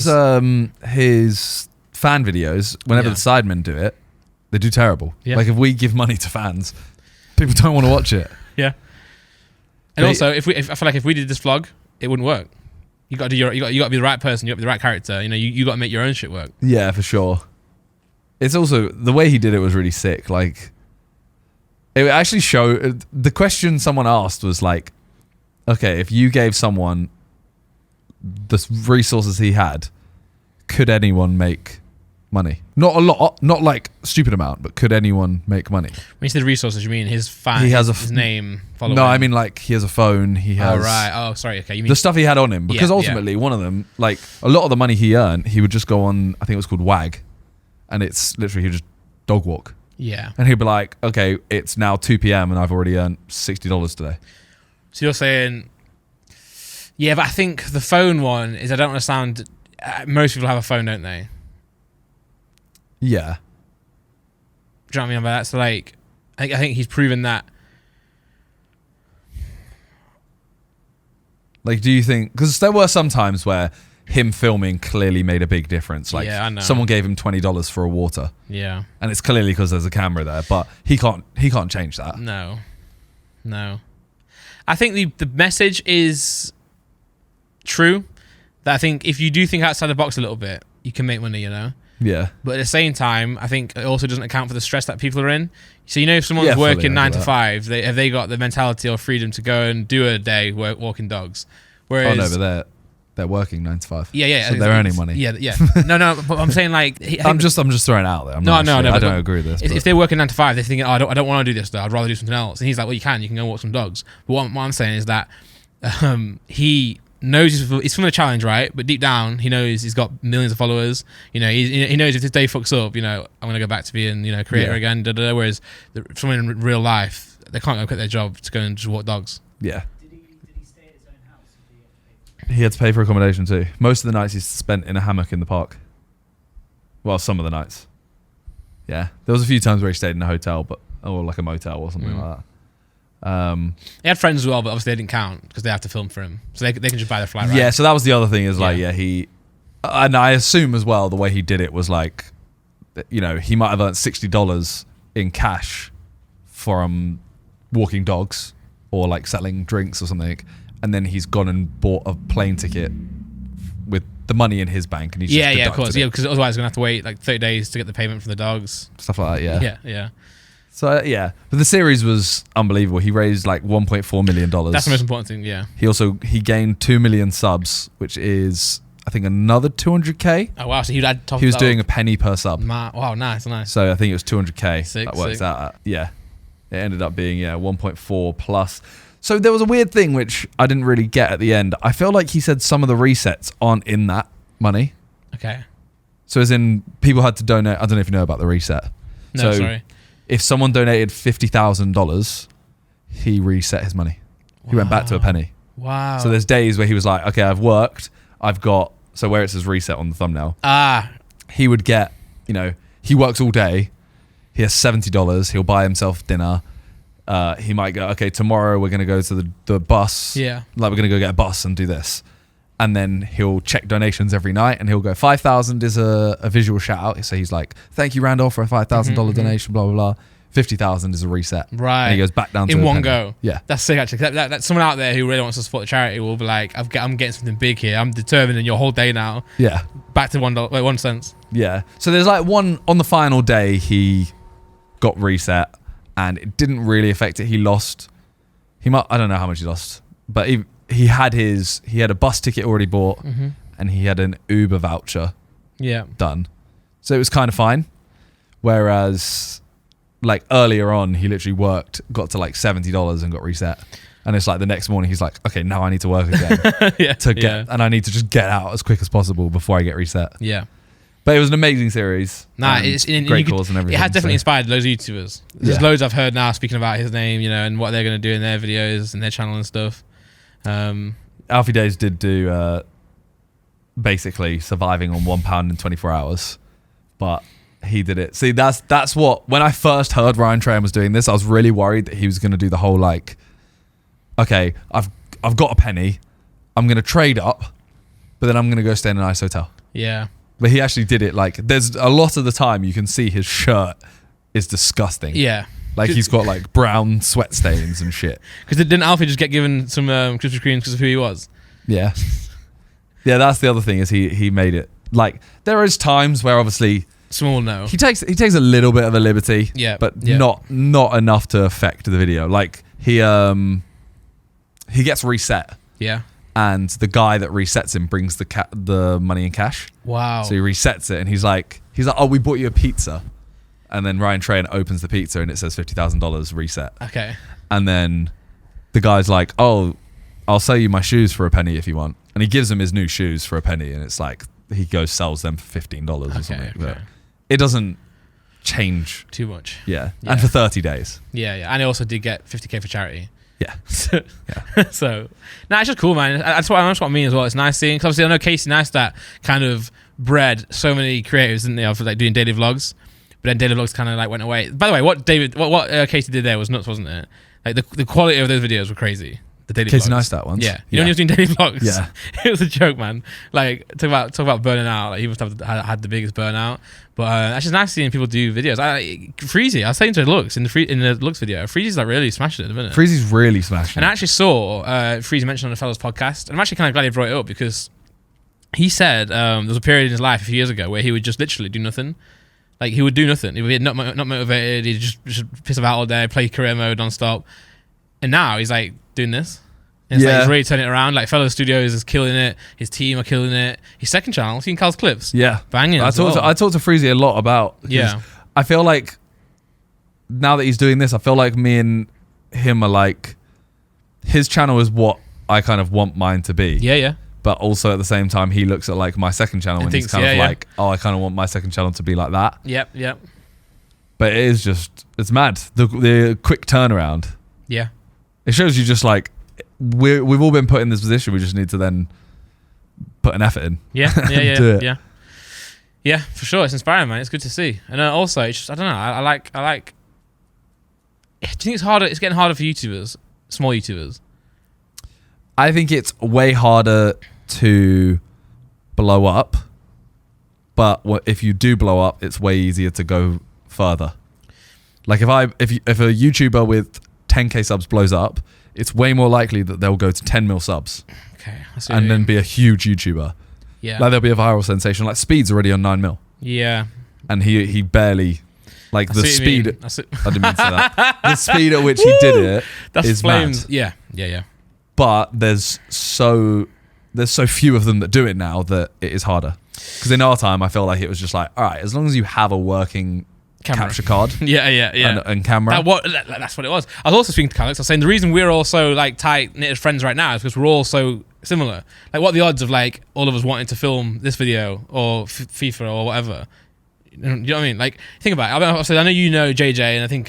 his fan videos, whenever the Sidemen do it, they do terrible. Yeah. Like if we give money to fans, people don't want to watch it. Yeah. And also, I feel like if we did this vlog, it wouldn't work. You got to be the right person. You got to be the right character. You got to make your own shit work. Yeah, for sure. It's also the way he did it was really sick. Like It actually showed. The question someone asked was like, okay, if you gave someone the resources he had, could anyone make money? Not a lot, not like stupid amount, but could anyone make money? When you said resources, you mean his fan, he has his name, following? No, I mean like he has a phone. He has. Oh right. Oh sorry. Okay. You mean the stuff he had on him? Because ultimately, one of them, like a lot of the money he earned, he would just go on. I think it was called WAG, and it's literally he would just dog walk. Yeah. And he'd be like, okay, it's now 2 p.m. and I've already earned $60 today. So you're saying, yeah, but I think the phone one is, I don't understand. Most people have a phone, don't they? Yeah. Do you know what I mean by that? So like, I think he's proven that. Like, do you think, because there were some times where him filming clearly made a big difference. Like, yeah, I know. Someone gave him $20 for a water. Yeah. And it's clearly because there's a camera there, but he can't change that. No. I think the message is true. That I think if you do think outside the box a little bit, you can make money, you know? Yeah. But at the same time, I think it also doesn't account for the stress that people are in. So, you know, if someone's working 9 to 5, have they got the mentality or freedom to go and do a day walking dogs? Whereas, oh, no, but they're working 9 to 5. Yeah. So they're earning money. Yeah. No, but I'm saying like... I'm just throwing it out there. I don't agree with this. If they're working 9 to 5, they're thinking, oh, I don't want to do this though. I'd rather do something else. And he's like, well, you can go walk some dogs. But what I'm saying is that he knows he's from the challenge, right? But deep down, he knows he's got millions of followers. You know, he knows if this day fucks up, you know, I'm going to go back to being, you know, creator again. Whereas someone in real life, they can't go quit their job to go and just walk dogs. Yeah. He had to pay for accommodation too. Most of the nights he's spent in a hammock in the park. Well, some of the nights. Yeah. There was a few times where he stayed in a hotel, or like a motel or something like that. He had friends as well, but obviously they didn't count because they have to film for him. So they can just buy their flight, right? Yeah, so that was the other thing is like, and I assume as well the way he did it was like, you know, he might have earned $60 in cash from walking dogs or like selling drinks or something. And then he's gone and bought a plane ticket with the money in his bank, and he's just of course, because otherwise he's gonna have to wait like 30 days to get the payment from the dogs, stuff like that. Yeah. So but the series was unbelievable. He raised like $1.4 million. That's the most important thing. Yeah. He gained 2 million subs, which is I think another 200k. Oh wow! So he was doing a penny per sub. Wow, nice. So I think it was 200k. Sick, that works out. It ended up being 1.4 plus. So there was a weird thing which I didn't really get at the end. I feel like he said some of the resets aren't in that money. Okay. So as in people had to donate. I don't know if you know about the reset. No, sorry. If someone donated $50,000, he reset his money. He went back to a penny. Wow. So there's days where he was like, okay, I've worked. I've got, so where it says reset on the thumbnail. He would get, you know, he works all day. He has $70. He'll buy himself dinner. He might go, okay, tomorrow we're going to go to the bus. Yeah. Like we're going to go get a bus and do this. And then he'll check donations every night and he'll go, 5,000 is a visual shout out. So he's like, thank you, Randolph, for a $5,000 donation, blah, blah, blah. 50,000 is a reset. Right. And he goes back down to in one penny. go. Yeah. That's sick, actually. That someone out there who really wants to support the charity will be like, I'm getting something big here. I'm determined in your whole day now. Yeah. Back to $1. Yeah. So there's like one, on the final day, he got reset. And it didn't really affect it. He lost. I don't know how much he lost, but he had a bus ticket already bought, and he had an Uber voucher, done. So it was kind of fine. Whereas, like earlier on, he literally got to like $70 and got reset. And it's like the next morning, he's like, okay, now I need to work again and I need to just get out as quick as possible before I get reset. Yeah. But it was an amazing series. It's great cause and everything. It has definitely inspired loads of YouTubers. There's loads I've heard now speaking about his name, you know, and what they're going to do in their videos and their channel and stuff. Alfie Days did do basically surviving on £1 in 24 hours, but he did it. See, that's what, when I first heard Ryan Trahan was doing this, I was really worried that he was going to do the whole like, okay, I've got a penny, I'm going to trade up, but then I'm going to go stay in a nice hotel. Yeah. But he actually did it. Like, there's a lot of the time you can see his shirt is disgusting. Yeah. Like, he's got like brown sweat stains and shit. Because didn't Alfie just get given some Krispy Kremes because of who he was? Yeah. Yeah, that's the other thing is he made it. Like, there is times where obviously Small no. He takes a little bit of a liberty, but not enough to affect the video. Like he gets reset. Yeah. And the guy that resets him brings the money in cash. Wow. So he resets it, and he's like, oh, we bought you a pizza. And then Ryan Trahan opens the pizza, and it says $50,000 reset. Okay. And then the guy's like, oh, I'll sell you my shoes for a penny if you want. And he gives him his new shoes for a penny, and it's like he goes sells them for $15 or something. Okay. But it doesn't change too much. Yeah. And for 30 days. Yeah. And he also did get $50K for charity. Yeah. So, it's just cool, man. That's what I mean as well. It's nice seeing, because obviously I know Casey Neistat kind of bred so many creators, didn't they, of like doing daily vlogs. But then daily vlogs kind of like went away. By the way, what Casey did there was nuts, wasn't it? Like the quality of those videos were crazy. The daily Casey vlogs. Neistat ones. Yeah. You know when he was doing daily vlogs? Yeah. It was a joke, man. Like, talk about burning out. Like, he must have had the biggest burnout. But it's just nice seeing people do videos. Freezy, I was saying to Lux in the Lux video, Freezy's like really smashing it at the minute. Freezy's really smashing it. And I actually saw Freezy mentioned on the Fellas podcast, and I'm actually kind of glad he brought it up, because he said there was a period in his life a few years ago where he would just literally do nothing. Like, he would do nothing. He would be not motivated. He'd just piss about all day, play career mode non-stop. And now he's like doing this. And it's like he's really turning it around. Like, Fellow Studios is killing it. His team are killing it. His second channel, seen Cal's clips. Yeah. Banging. I talked to Freezy a lot about. Yeah. I feel like now that he's doing this, I feel like me and him are like, his channel is what I kind of want mine to be. Yeah. But also at the same time, he looks at like my second channel and he's kind of like, oh, I kind of want my second channel to be like that. Yep. But it is just, it's mad. The quick turnaround. Yeah. It shows you just like, we've all been put in this position. We just need to then put an effort in. Yeah. Do it. Yeah, for sure. It's inspiring, man. It's good to see. And also, it's just, I don't know. I like. Do you think it's harder? It's getting harder for YouTubers, small YouTubers. I think it's way harder to blow up, but if you do blow up, it's way easier to go further. Like if a YouTuber with 10K subs blows up, it's way more likely that they'll go to 10 mil subs. Okay. And then be a huge YouTuber. Yeah. Like they'll be a viral sensation. Like Speed's already on 9 mil. Yeah. And he barely, like the speed, I didn't mean to say that. The speed at which he did it is flames. Mad. Yeah. But there's so few of them that do it now that it is harder. Because in our time, I felt like it was just like, all right, as long as you have a working capture card, yeah, and camera. That's what it was. I was also speaking to Calix. I was saying the reason we're all so like tight knitted friends right now is because we're all so similar. Like, what are the odds of like all of us wanting to film this video or FIFA or whatever? You know what I mean? Like, think about it. I know you know JJ and I think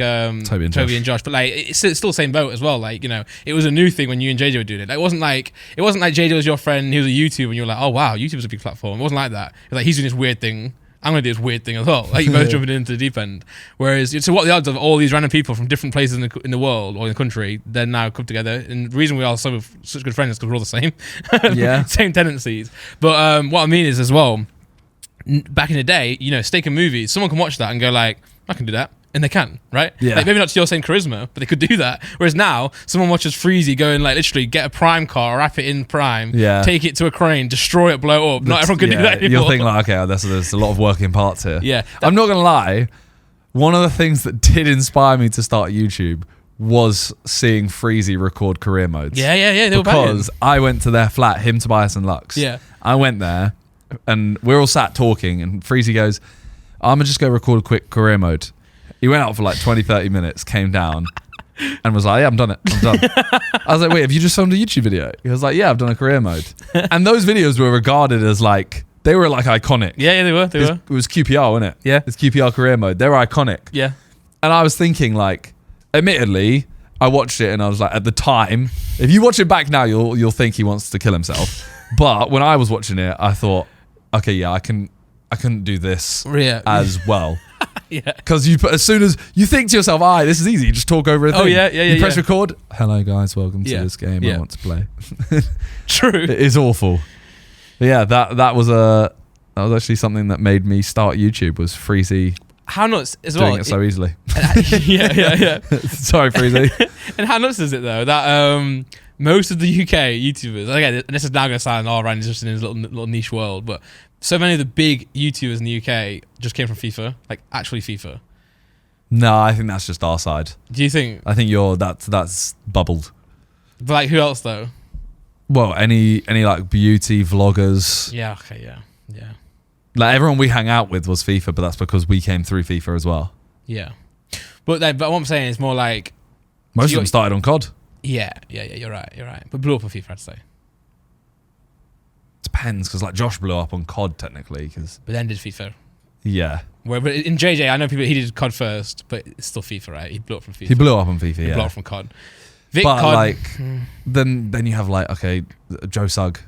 Toby and Josh, but like it's still the same boat as well. Like, you know, it was a new thing when you and JJ were doing it. Like, it wasn't like JJ was your friend, he was a YouTuber, and you were like, oh wow, YouTube's a big platform. It wasn't like that. It was like, he's doing this weird thing, I'm going to do this weird thing as well. Like, you're both jumping into the deep end. Whereas, so what are the odds of all these random people from different places in the world or in the country then now come together? And the reason we are such good friends is because we're all the same. Yeah. Same tendencies. But what I mean is as well, back in the day, you know, steak and movies, someone can watch that and go like, I can do that. And they can, right? Yeah. Like, maybe not to your same charisma, but they could do that. Whereas now, someone watches Freezy go and like literally get a Prime car, wrap it in Prime, take it to a crane, destroy it, blow it up. Not everyone can do that anymore. You'll think like, okay, there's a lot of working parts here. Yeah. I'm not going to lie. One of the things that did inspire me to start YouTube was seeing Freezy record career modes. Yeah. They were because I went to their flat, him, Tobias, and Lux. Yeah. I went there and we're all sat talking and Freezy goes, I'm going to just go record a quick career mode. He went out for like 20, 30 minutes, came down and was like, yeah, I'm done. I was like, wait, have you just filmed a YouTube video? He was like, yeah, I've done a career mode. And those videos were regarded as like, they were like iconic. Yeah, they were. It was QPR, wasn't it? Yeah. It's QPR career mode. They were iconic. Yeah. And I was thinking like, admittedly, I watched it and I was like, at the time, if you watch it back now, you'll think he wants to kill himself. But when I was watching it, I thought, okay, yeah, I couldn't do this as well. Yeah. Because as soon as you think to yourself, this is easy, you just talk over a thing. Oh, yeah. You press record. Hello, guys, welcome to this game I want to play. True. It is awful. But yeah, that was actually something that made me start YouTube, was Freezy. How nuts as doing well? It so easily. Yeah. Sorry, Freezy. And how nuts is it though that most of the UK YouTubers, again, this is now going to sound all right, just in his little niche world, but so many of the big YouTubers in the UK just came from FIFA, like actually FIFA. No, I think that's just our side. Do you think? I think that's bubbled. But like, who else though? Well, any like beauty vloggers. Yeah. Okay. Yeah. Like everyone we hang out with was FIFA, but that's because we came through FIFA as well. Yeah. But what I'm saying is more like most of them started on COD. Yeah. You're right. But blew up on FIFA, I'd say. Depends, because like Josh blew up on COD technically, but then did FIFA. Yeah. But in JJ, I know people. He did COD first, but it's still FIFA, right? He blew up from FIFA. He blew up on FIFA. He blew up from COD. But COD, like, then you have like Joe Sugg.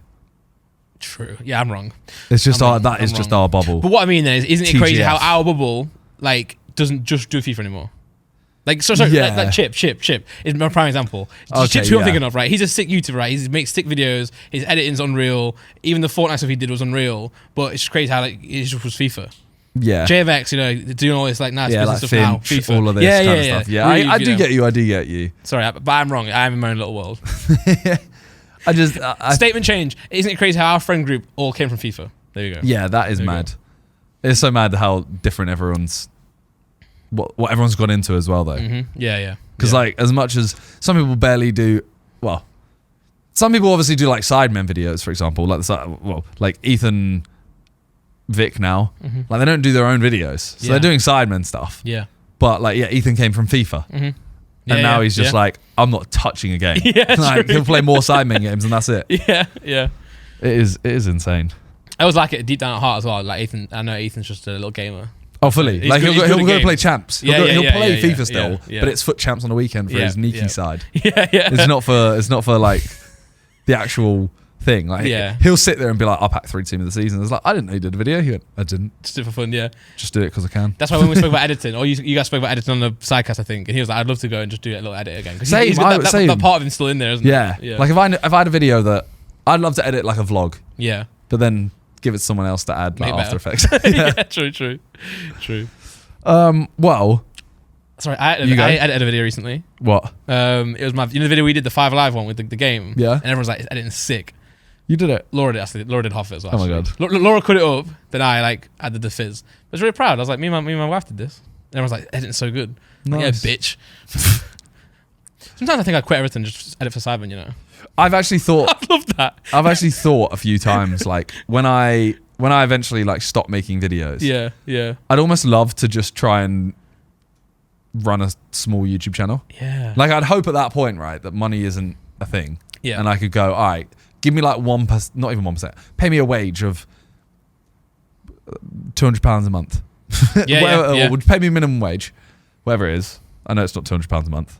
True. Yeah, I'm wrong. It's just just our bubble. But what I mean then is, isn't it crazy TGF. how our bubble like doesn't just do FIFA anymore? Like like Chip is my prime example. Chip's who I'm thinking of, right? He's a sick YouTuber, right? He makes sick videos. His editing's unreal. Even the Fortnite stuff he did was unreal. But it's just crazy how like it just was FIFA. Yeah. JMX, doing all this like nice business like stuff Finch, now. FIFA. All of this kind of stuff. Yeah, Really, I do get you. I do get you. Sorry, but I'm wrong. I'm in my own little world. Statement change. Isn't it crazy how our friend group all came from FIFA? There you go. Yeah, that is mad. It's so mad how different everyone's... What everyone's gone into as well, though. Mm-hmm. Yeah. Because like, as much as some people barely do... Well, some people obviously do like Sidemen videos, for example. Like Ethan... Vic now. Mm-hmm. Like, they don't do their own videos. So they're doing Sidemen stuff. Yeah. But like, Ethan came from FIFA. Mm-hmm. And now he's just like, I'm not touching a game. Yeah, like, he'll play more Sidemen games and that's it. Yeah. It is insane. I always like it deep down at heart as well. Like Ethan, I know Ethan's just a little gamer. Oh, fully. Like he'll go play champs. He'll play FIFA still, but it's foot champs on the weekend for his sneaky side. Yeah. It's not for like the actual thing. Like he'll sit there and be like, I'll pack 3 team of the season. It's like, I didn't know you did a video. He went, I didn't. Just do it for fun, yeah. Just do it because I can. That's why when we spoke about editing, or you guys spoke about editing on the sidecast, I think, and he was like, I'd love to go and just do a little edit again. Same. That part of him's still in there, isn't it? Yeah. Like if I had a video that I'd love to edit like a vlog. Yeah. But then give it to someone else to add like After Effects. Yeah, true. Well, sorry, I edited a video recently. What? It was the video we did, the 5 Alive one with the game. Yeah. And everyone's like, it's editing sick. You did it. Laura did half of it as well. Oh my god. Laura cut it up. Then I like added the fizz. I was really proud. I was like, me and my wife did this. And everyone's like, editing's so good. Nice. Like, yeah, bitch. Sometimes I think I'd quit everything just edit for Cyber, you know. I've actually thought. I love that. I've actually thought a few times, like when I eventually like stop making videos. Yeah. I'd almost love to just try and run a small YouTube channel. Yeah. Like I'd hope at that point, right, that money isn't a thing. Yeah. And I could go, all right, give me like 1%, not even 1%. Pay me a wage of £200 a month. Yeah. Or would pay me minimum wage, whatever it is. I know it's not £200 a month.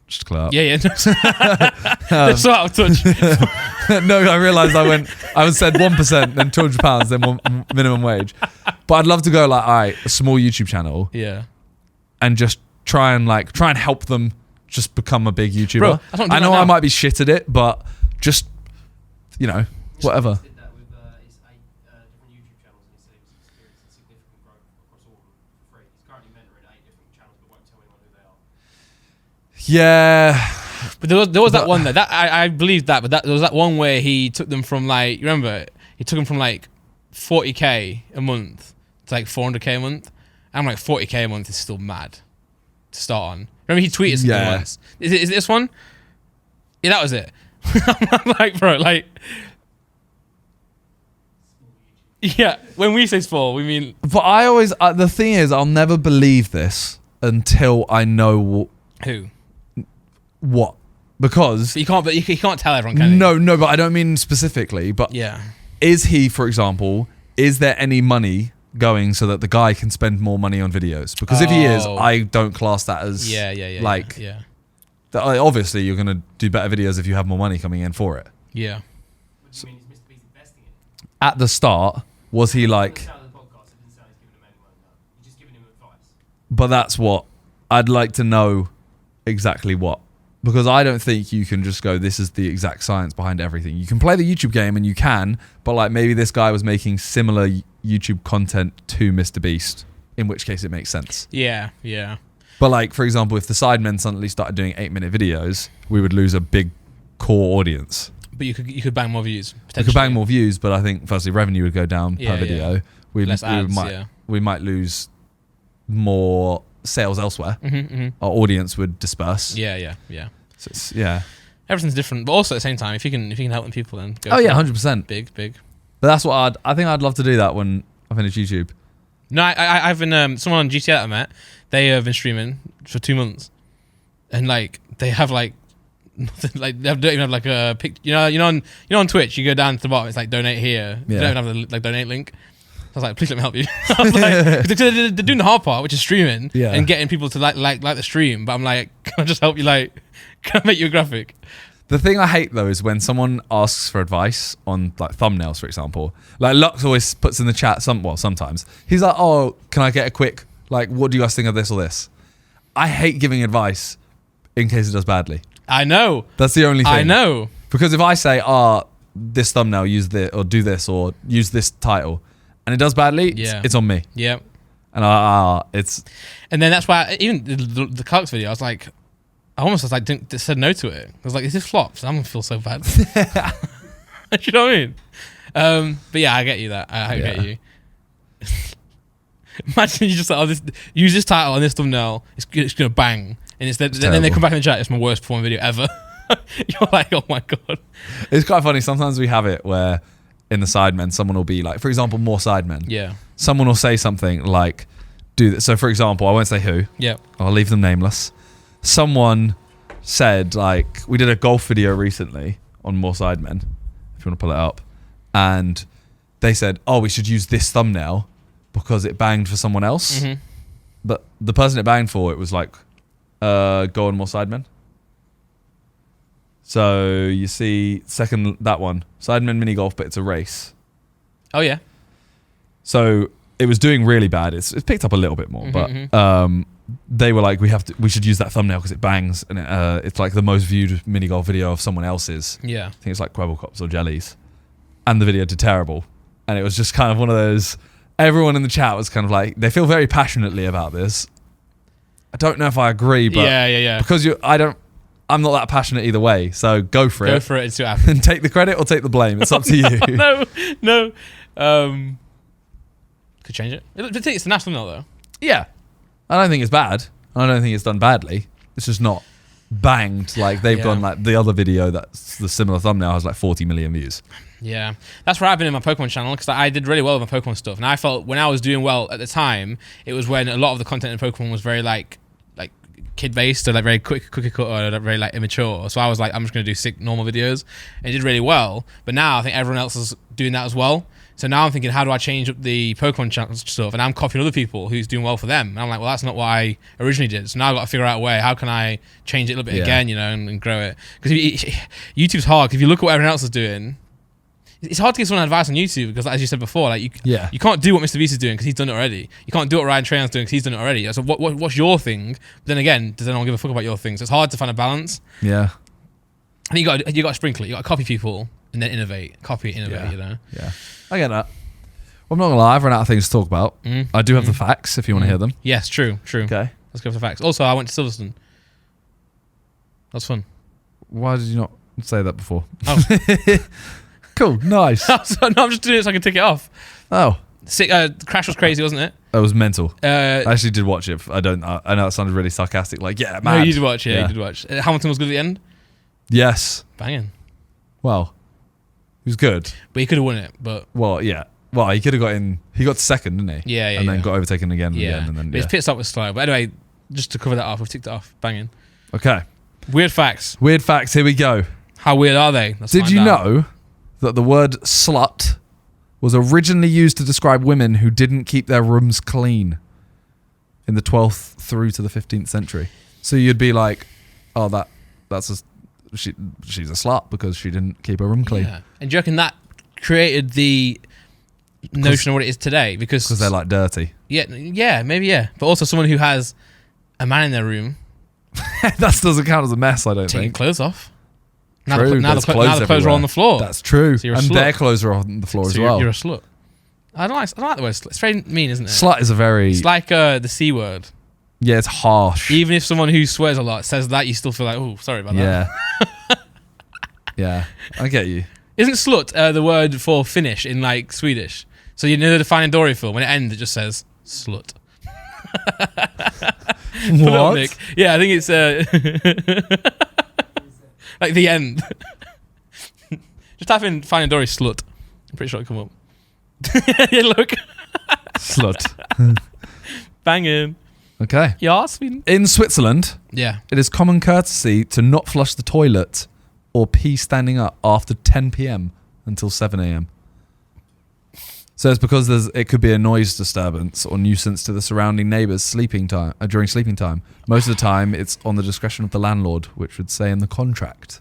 Just to clear up. Yeah. They're so out of touch. No, I realised I said 1%, then £200, then one minimum wage. But I'd love to go like, all right, a small YouTube channel. Yeah. And just try and help them just become a big YouTuber. Bro, I know I might be shit at it, but just, whatever. Did that with his 8 different YouTube channels, and he said he was experiencing significant growth across all of them for free. He's currently mentoring 8 different channels, but won't tell anyone who they are. Yeah. But there was that one that I believe that, but there was that one where he took them from like, you remember, he took them from like 40k a month to like 400k a month. I'm like, 40k a month is still mad to start on. Remember he tweeted something once. Is it this one? Yeah, that was it. I'm like, bro, like, yeah, when we say small, we mean. But I always, the thing is, I'll never believe this until I know who. What? Because you can't tell everyone, can you? No, but I don't mean specifically. But yeah, is he, for example, is there any money going so that the guy can spend more money on videos? Because if he is, I don't class that as like obviously you're gonna do better videos if you have more money coming in for it. Yeah. What do you mean is Mr. Beast investing in it? At the start, was he like? But that's what I'd like to know exactly what. Because I don't think you can just go, this is the exact science behind everything. You can play the YouTube game and you can, but like maybe this guy was making similar YouTube content to Mr. Beast, in which case it makes sense. Yeah. But like, for example, if the Sidemen suddenly started doing 8-minute videos, we would lose a big core audience. But you could bang more views. We could bang more views, but I think firstly revenue would go down per video. Less ads, We might lose more sales elsewhere. Our audience would disperse. Yeah. So it's, everything's different, but also at the same time, if you can help them people, then go. Oh yeah, 100%. Big. But that's what I think I'd love to do that when I finish YouTube. No, I've been someone on GTA that I met. They have been streaming for 2 months, and like they have like nothing. Like they don't even have like a pic. You know on Twitch, you go down to the bottom, it's like donate here. Yeah. They don't even have the donate link. I was like, please let me help you. I was like, they're doing the hard part, which is streaming and getting people to like the stream. But I'm like, can I just help you? Like, can I make you a graphic? The thing I hate though is when someone asks for advice on like thumbnails, for example. Like Lux always puts in the chat sometimes. He's like, "Oh, can I get a quick like? What do you guys think of this or this?" I hate giving advice in case it does badly. I know. That's the only thing. I know. Because if I say, this thumbnail, use this or do this or use this title, and it does badly, it's on me. Yeah. And it's. And then that's why even the Clark's video, I was like, I almost was like said no to it. I was like, this flops. I'm gonna feel so bad. You know what I mean? But yeah, I get you that. I get you. Imagine you just like, use this title and this thumbnail. It's gonna bang, and then they come back in the chat. It's my worst performing video ever. You're like, oh my god. It's quite funny. Sometimes we have it where in the Sidemen, someone will be like, for example, more Sidemen. Yeah. Someone will say something like, do this. So for example, I won't say who. Yeah. I'll leave them nameless. Someone said, like, we did a golf video recently on More Sidemen, if you want to pull it up, and they said, we should use this thumbnail because it banged for someone else. But the person it banged for, it was like, go on More Sidemen. So you see, second, that one, Sidemen mini golf, but it's a race. Oh yeah. So it was doing really bad. It's picked up a little bit more, but they were like, we should use that thumbnail because it bangs, and it's like the most viewed mini golf video of someone else's. Yeah. I think it's like Quabblecops or Jellies, and the video did terrible. And it was just kind of one of those. Everyone in the chat was kind of like, they feel very passionately about this. I don't know if I agree, but yeah. Because I'm not that passionate either way, so go for it. Go for it and see what happens. And take the credit or take the blame. It's up to you. No. Could change it. It's the national thumbnail though. Yeah. I don't think it's bad. I don't think it's done badly. It's just not banged like they've gone like the other video that's the similar thumbnail has like 40 million views. Yeah. That's where I've been in my Pokemon channel because I did really well with my Pokemon stuff. And I felt when I was doing well at the time, it was when a lot of the content in Pokemon was very like kid based or like very cookie cut or very like immature. So I was like, I'm just going to do sick normal videos. And it did really well. But now I think everyone else is doing that as well. So now I'm thinking, how do I change up the Pokemon channel stuff? And I'm copying other people who's doing well for them. And I'm like, well, that's not what I originally did. So now I've got to figure out a way. How can I change it a little bit again, and grow it? Because YouTube's hard. Because if you look at what everyone else is doing, it's hard to give someone advice on YouTube because, as you said before, like you can't do what Mr. Beast is doing because he's done it already. You can't do what Ryan Trahan's doing because he's done it already. So what's your thing? But then again, does anyone give a fuck about your thing? So it's hard to find a balance. Yeah. And you got to sprinkle it. You got to copy people and then innovate. Copy, innovate. You know. Yeah. I get that. Well, I'm not gonna lie. I've run out of things to talk about. I do have the facts if you want to hear them. Yes, true. Okay. Let's go for the facts. Also, I went to Silverstone. That's fun. Why did you not say that before? Oh. Cool, nice. No, I'm just doing it so I can tick it off. Oh. Crash was crazy, wasn't it? That was mental. I I actually did watch it. I know it sounded really sarcastic. Like, yeah, man. No, you did watch. Yeah, you did watch. Hamilton was good at the end. Yes. Banging. Well, he was good. But he could have won it. But well, yeah. Well, he could have got in. He got second, didn't he? Yeah. And then got overtaken again. Yeah. And then, but his pit stop was slow. But anyway, just to cover that off, we've ticked it off. Banging. Okay. Weird facts. Weird facts. Here we go. How weird are they? Did you know that the word slut was originally used to describe women who didn't keep their rooms clean in the 12th through to the 15th century? So you'd be like, oh, she's a slut because she didn't keep her room clean. Yeah. And do you reckon that created the notion of what it is today? Because they're like dirty. Yeah, maybe, yeah. But also someone who has a man in their room. That doesn't count as a mess, I don't taking think. Clothes off. True, now the clothes are on the floor. That's true. So and their clothes are on the floor as well. You're a slut. I don't like the word slut. It's very mean, isn't it? Slut is It's like the C word. Yeah, it's harsh. Even if someone who swears a lot says that, you still feel like, oh, sorry about that. Yeah. Yeah, I get you. Isn't slut the word for finish in like Swedish? So you know the Finding Dory film, when it ends, it just says slut. What? Nick. Yeah, I think it's like the end. Just type in Finding Dory slut. I'm pretty sure it'll come up. Yeah, look. Slut. Banging. Okay. Yeah, Sweden. In Switzerland, Yeah. it is common courtesy to not flush the toilet or pee standing up after 10 p.m. until 7 a.m. So it's because it could be a noise disturbance or nuisance to the surrounding neighbours sleeping time during sleeping time. Most of the time, it's on the discretion of the landlord, which would say in the contract.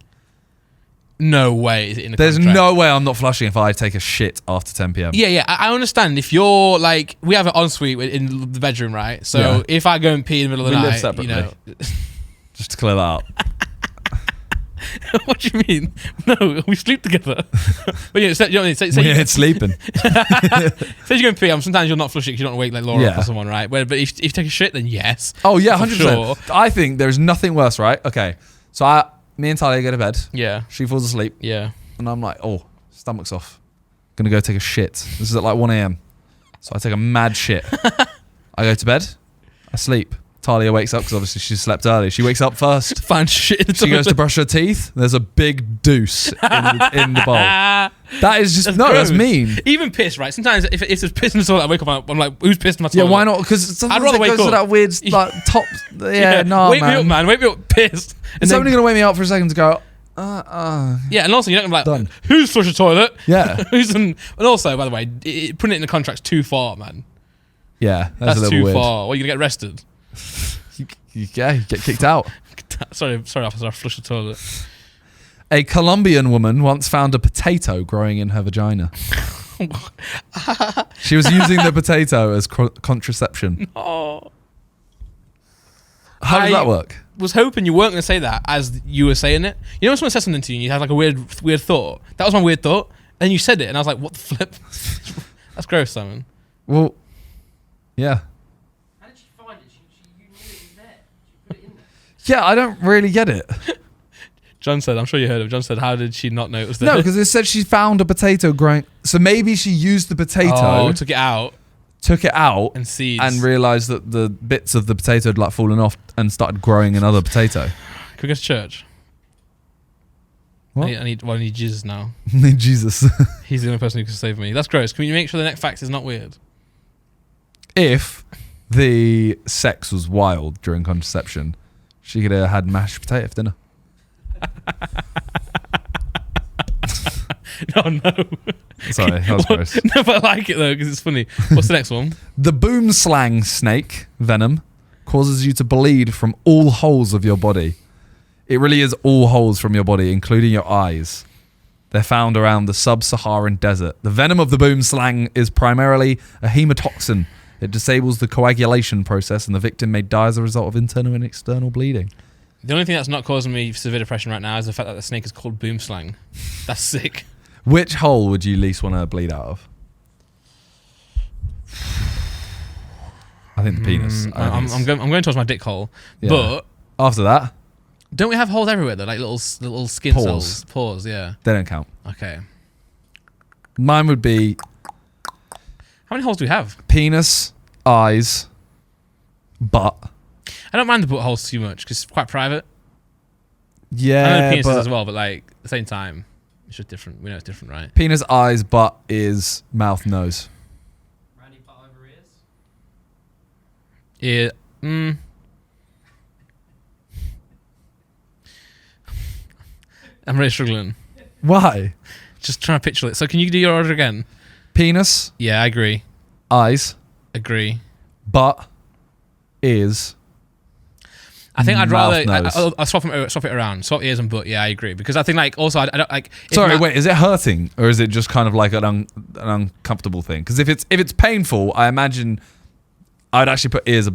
No way is it in the There's contract. no way I'm not flushing if I take a shit after 10 p.m. Yeah, I understand if you're like, we have an ensuite in the bedroom, right? So Yeah. if I go and pee in the middle of the We live night, separately. you know. Just to clear that up. What do you mean? No, we sleep together. But you know what I mean? Say We ain't sleeping. say you go and pee, sometimes you'll not flush it because you don't wake like Laura up Yeah. or someone, right? But if you take a shit, then yes. Oh, yeah, For 100%. sure. I think there's nothing worse, right? Okay. So me and Talia go to bed. Yeah, She falls asleep. yeah. And I'm like, oh, stomach's off. Gonna go take a shit. This is at like 1 a.m. So I take a mad shit. I go to bed. I sleep. Talia wakes up because obviously she slept early. She wakes up first. Find shit in the She goes to toilet. brush her teeth. There's a big deuce in the bowl. That is just, that's gross. mean. Even piss, right? Sometimes if there's piss in the toilet, I wake up, I'm like, who's pissed in my Yeah, toilet? why not? Because sometimes rather it wake goes to up. that weird like top. Yeah, no, Wake man. me up, man. Wake me up, pissed. And It's then, only gonna wake me up for a second to go. yeah, and also you're not gonna be Done. like, who's flushed the toilet? Yeah. And also, by the way, putting it in the contract's too far, man. Yeah, that's a That's little too weird. far. Well, you're gonna get arrested. You get kicked out. Sorry, officer, I flushed the toilet. A Colombian woman once found a potato growing in her vagina. She was using the potato as contraception. Oh. How does that work? Was hoping you weren't going to say that as you were saying it. You know when someone says something to you and you have like a weird thought? That was my weird thought. And you said it and I was like, what the flip? That's gross, Simon. Well, yeah. How did she find it? You knew it was there. She put it in there. Yeah, I don't really get it. John said, I'm sure you heard of John said, how did she not know it was there? No, because it said she found a potato growing. So maybe she used the potato, took it out took it out, and seeds. and realised that the bits of the potato had like fallen off and started growing another potato. Can we go to church? What? I need Jesus now. Jesus. He's the only person who can save me. That's gross. Can you make sure the next fact is not weird? If the sex was wild during contraception, she could have had mashed potato for dinner. No. Sorry, that was gross. No, but I like it though because it's funny. What's the next one? The boomslang snake venom causes you to bleed from all holes of your body. It really is all holes from your body, including your eyes. They're found around the sub-Saharan desert. The venom of the boomslang is primarily a hemotoxin. It disables the coagulation process and the victim may die as a result of internal and external bleeding. The only thing that's not causing me severe depression right now is the fact that the snake is called boomslang. That's sick. Which hole would you least want to bleed out of? I think the penis. I'm going towards my dick hole. Yeah. But After that, don't we have holes everywhere though? Like little skin Pores. cells. Pores, yeah. they don't count. Okay. Mine would be How many holes do we have? penis, eyes, butt. I don't mind the buttholes too much because it's quite private. I know Yeah, the penises but as well, but like at the same time, it's just different. We know it's different, right? penis, eyes, butt is mouth, nose. Randy put over ears. Yeah. I'm really struggling. Why? Just trying to picture it. So can you do your order again? Penis, Yeah, I agree. eyes, Agree. butt, ears. I think I'd Mouth, rather nose. I'll swap it around. Swap ears and butt. Yeah, I agree because I think like also I don't like. if Sorry, ma- wait. Is it hurting or is it just kind of like an uncomfortable thing? Because if it's painful, I imagine I'd actually put ears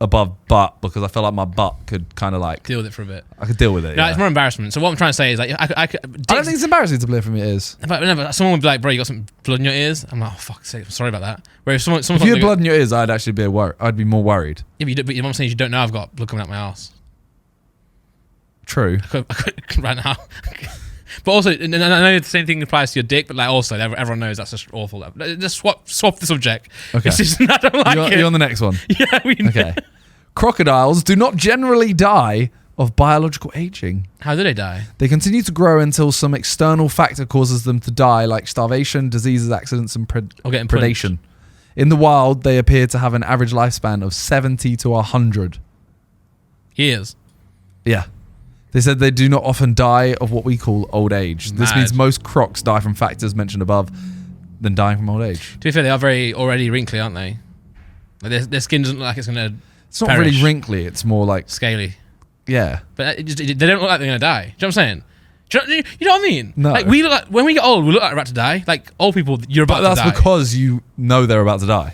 above butt because I feel like my butt could kind of like deal with it for a bit. I could deal with it. No, Yeah. it's more embarrassment. So what I'm trying to say is like I don't think it's embarrassing to bleed from your ears. but someone would be like, bro, you got some blood in your ears. I'm like, oh fuck's sake, I'm sorry about that. Whereas someone's If you had blood in your ears, I'd actually be I'd be more worried. yeah, but your mum saying you don't know I've got blood coming out my ass. True. I could right now. But also, and I know the same thing applies to your dick, but like also everyone knows that's just awful. Just swap the subject. Okay. It's just, I don't like it. You're on the next one. Yeah, we know. Okay. Crocodiles do not generally die of biological aging. How do they die? They continue to grow until some external factor causes them to die, like starvation, diseases, accidents, and Or getting predation. In the wild, they appear to have an average lifespan of 70 to 100 years. Yeah. They said they do not often die of what we call old age. This means most crocs die from factors mentioned above than dying from old age. To be fair, they are very already wrinkly, aren't they? Like their skin doesn't look like it's going to It's not really wrinkly. It's more like... scaly. Yeah. But they don't look like they're going to die. Do you know what I'm saying? You know what I mean? No. Like we look like, when we get old, we look like we're about to die. Like old people, you're about to die. But that's because you know they're about to die.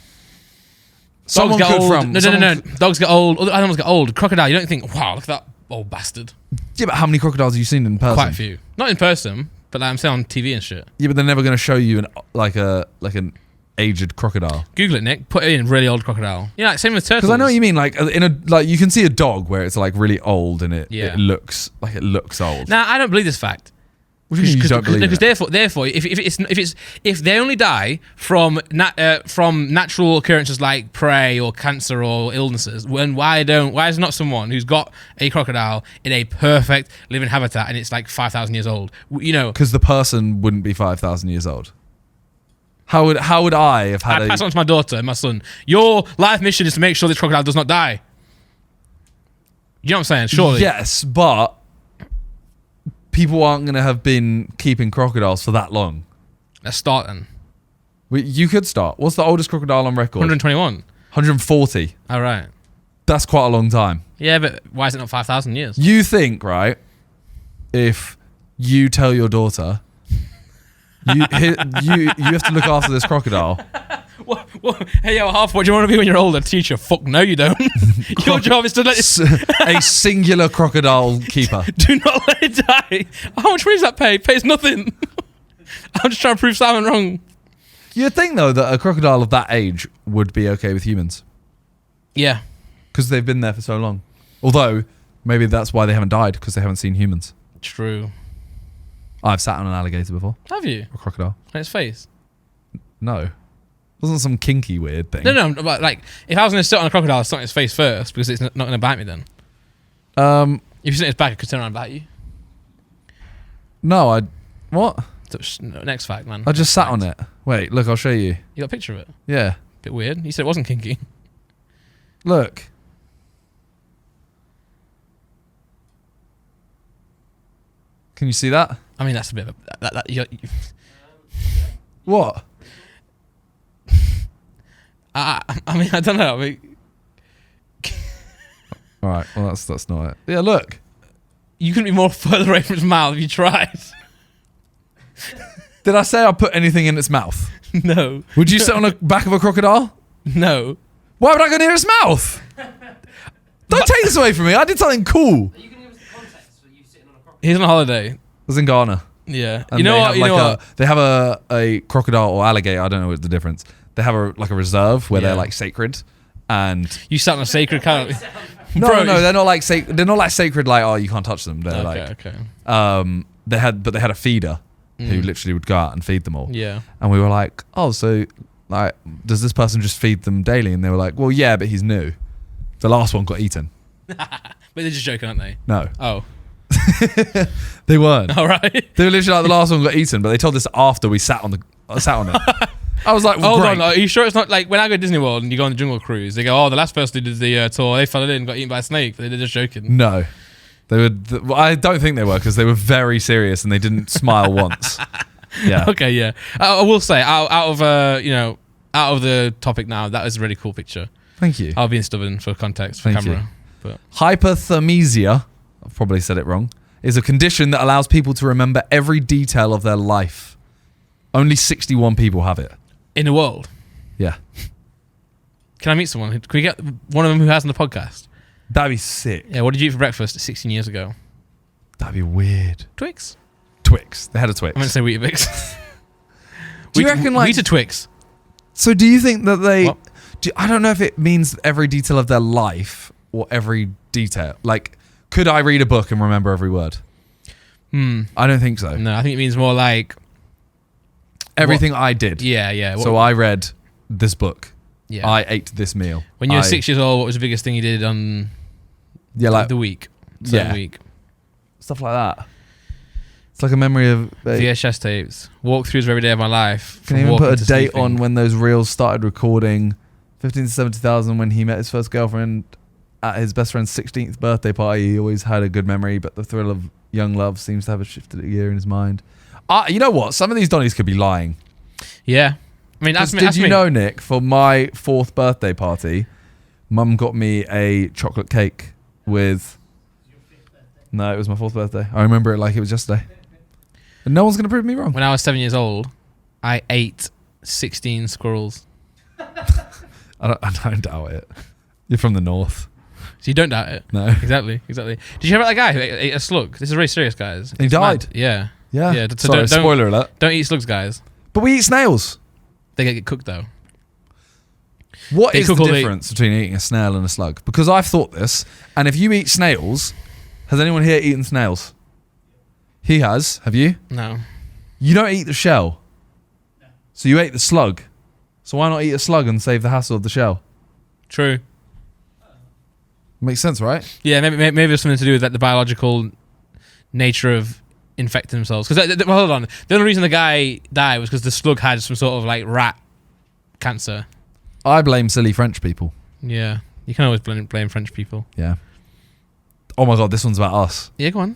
Dogs get old. No. Dogs get old. Other animals get old. Crocodile, you don't think, wow, look at that old bastard. Yeah, but how many crocodiles have you seen in person? Quite a few. Not in person, but like I'm saying on TV and shit. Yeah, but they're never going to show you an aged crocodile. Google it, Nick. Put it in really old crocodile. Yeah, like, same with turtles. Because I know what you mean. Like you can see a dog where it's like really old and it looks old. Nah, I don't believe this fact. What do you mean you don't believe it? Because therefore, if they only die from natural occurrences like prey or cancer or illnesses, why is not someone who's got a crocodile in a perfect living habitat and it's like 5,000 years old? You know, because the person wouldn't be 5,000 years old. How would I have had? I'd pass on to my daughter and my son. Your life mission is to make sure this crocodile does not die. You know what I'm saying? Surely. Yes, but people aren't going to have been keeping crocodiles for that long. Let's start then. You could start. What's the oldest crocodile on record? 121. 140. All right. That's quite a long time. Yeah, but why is it not 5,000 years? You think, right, if you tell your daughter, you have to look after this crocodile. What? Hey, yo, Half, what do you want to be when you're older? Teacher? Fuck no, you don't. Your job is to let it... a singular crocodile keeper. Do not let it die. How much money does that pay? Pays nothing. I'm just trying to prove Simon wrong. You'd think, though, that a crocodile of that age would be okay with humans. Yeah. Because they've been there for so long. Although, maybe that's why they haven't died, because they haven't seen humans. True. I've sat on an alligator before. Have you? Or a crocodile. On its face? No. It wasn't some kinky weird thing. No, but like, if I was going to sit on a crocodile, I'd sit on its face first, because it's not going to bite me then. If you sit on its back, it could turn around and bite you. No, what? Next fact, man. I just sat on it. Wait, look, I'll show you. You got a picture of it? Yeah. Bit weird. You said it wasn't kinky. Look. Can you see that? I mean, that's a bit of a... What? I mean, I don't know. I mean, all right. Well, that's not it. Yeah, look. You couldn't be more further away from its mouth if you tried. Did I say I put anything in its mouth? No. Would you sit on the back of a crocodile? No. Why would I go near its mouth? Don't take this away from me. I did something cool. Are you going to give us the context for you sitting on a crocodile? He's on holiday. I was in Ghana. Yeah. And You know what? They have a crocodile or alligator. I don't know what the difference. They have a reserve where they're like sacred, and You sat on a sacred cow. no, they're not like they're not like sacred. Like, oh, you can't touch them. They're Okay. they had a feeder who literally would go out and feed them all. Yeah. And we were like, oh, so like, does this person just feed them daily? And they were like, well, yeah, but he's new. The last one got eaten. But they're just joking, aren't they? No, Oh. they weren't. All right. They were literally like, the last one got eaten, but they told us after we sat on it. I was like, well, Hold great. on. Are you sure it's not like when I go to Disney World and you go on the Jungle Cruise, they go, oh, the last person who did the tour, they fell in and got eaten by a snake. But they're just joking. No. They were. I don't think they were, because they were very serious and they didn't smile once. Yeah. Okay, yeah. I will say, out of the topic now, that is a really cool picture. Thank you. I'll be stubborn for context for Thank camera. you. But Hyperthermesia, I've probably said it wrong, is a condition that allows people to remember every detail of their life. Only 61 people have it. in the world. Yeah. Can I meet someone? Can we get one of them who has on the podcast? That'd be sick. Yeah, what did you eat for breakfast 16 years ago? That'd be weird. Twix? Twix. They had a Twix. I meant to say Weetabix. Do you reckon, like... Wheat Twix. So do you think that they... What? I don't know if it means every detail of their life or every detail. Like, could I read a book and remember every word? I don't think so. No, I think it means more like everything I did. Yeah. So I read this book. Yeah. I ate this meal. When you were 6 years old, what was the biggest thing you did on like the week? Week. Stuff like that. It's like a memory of VHS tapes, walkthroughs of every day of my life. Can even put a date on when those reels started recording. 15 to 70,000 when he met his first girlfriend at his best friend's 16th birthday party. He always had a good memory, but the thrill of young love seems to have a shifted gear in his mind. You know what? Some of these Donnies could be lying. Yeah. I mean, did you know, Nick, for my 4th birthday party, Mum got me a chocolate cake with... No, it was my 4th birthday. I remember it like it was yesterday. And no one's going to prove me wrong. When I was 7 years old, I ate 16 squirrels. I don't doubt it. You're from the north. So you don't doubt it? No. Exactly. Did you hear about that guy who ate a slug? This is very serious, guys. He died? Mad. Yeah. Yeah. So Sorry, spoiler alert. Don't eat slugs, guys. But we eat snails. They get cooked, though. What is the difference between eating a snail and a slug? Because I've thought this, and if you eat snails, has anyone here eaten snails? He has. Have you? No. You don't eat the shell. No. So you ate the slug. So why not eat a slug and save the hassle of the shell? True. Makes sense, right? Yeah, maybe there's something to do with the biological nature of infecting themselves. Because well, hold on, the only reason the guy died was because the slug had some sort of like rat cancer. I blame silly French people. Yeah, you can always blame French people. Yeah. Oh my god, this one's about us. Yeah, go on.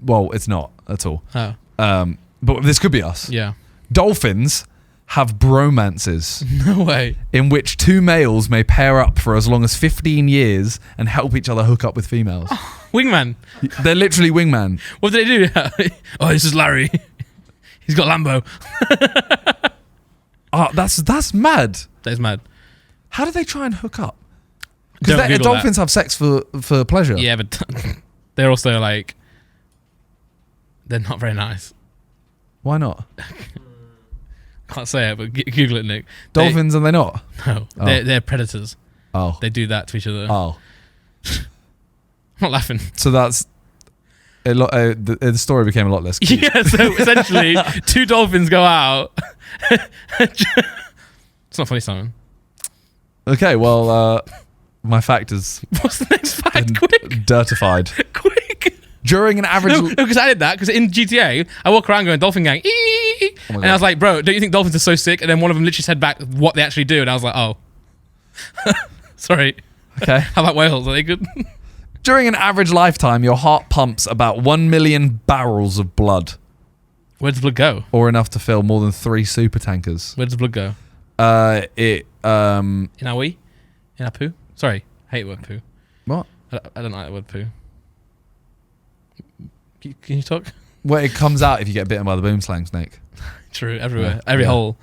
Well, it's not at all. Oh. But this could be us. Yeah. Dolphins have bromances. No way. In which 2 males may pair up for as long as 15 years and help each other hook up with females. Wingman. They're literally wingman. What do they do? Oh, this is Larry. He's got Lambo. Oh, that's mad. That is mad. How do they try and hook up? Because dolphins have sex for pleasure. Yeah, but they're also like... They're not very nice. Why not? Can't say it, but Google it, Nick. Dolphins, are they not? No, they're predators. Oh. They do that to each other. Oh. I'm not laughing. So that's... the story became a lot less cute. Yeah, so essentially, 2 dolphins go out. It's not funny, Simon. Okay, well, my fact is... What's the next fact? Quick. Dirtified. Quick. During an average... No, because I did that. Because in GTA, I walk around going, dolphin gang. Oh and I was like, bro, don't you think dolphins are so sick? And then one of them literally said back what they actually do. And I was like, oh. Sorry. Okay. How about whales? Are they good? During an average lifetime, your heart pumps about 1 million barrels of blood. Where does blood go? Or enough to fill more than 3 super tankers. Where does blood go? In our wee? In our poo? Sorry, I hate the word poo. What? I don't like the word poo. Can you talk? Well, it comes out if you get bitten by the boom slang snake. True, everywhere. Every hole.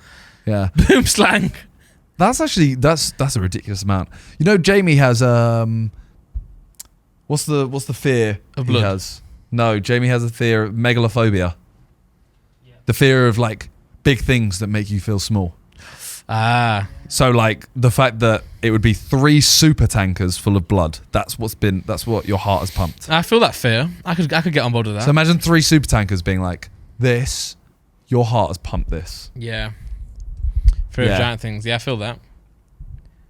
Yeah. Boom slang. That's actually, that's a ridiculous amount. You know, Jamie has, what's the fear of blood? He has? No, Jamie has a fear of megalophobia. Yeah. The fear of like big things that make you feel small. Ah. So like the fact that it would be 3 super tankers full of blood. That's what your heart has pumped. I feel that fear. I could get on board with that. So imagine 3 super tankers being like this. Your heart has pumped this. Yeah. Fear of giant things. Yeah, I feel that.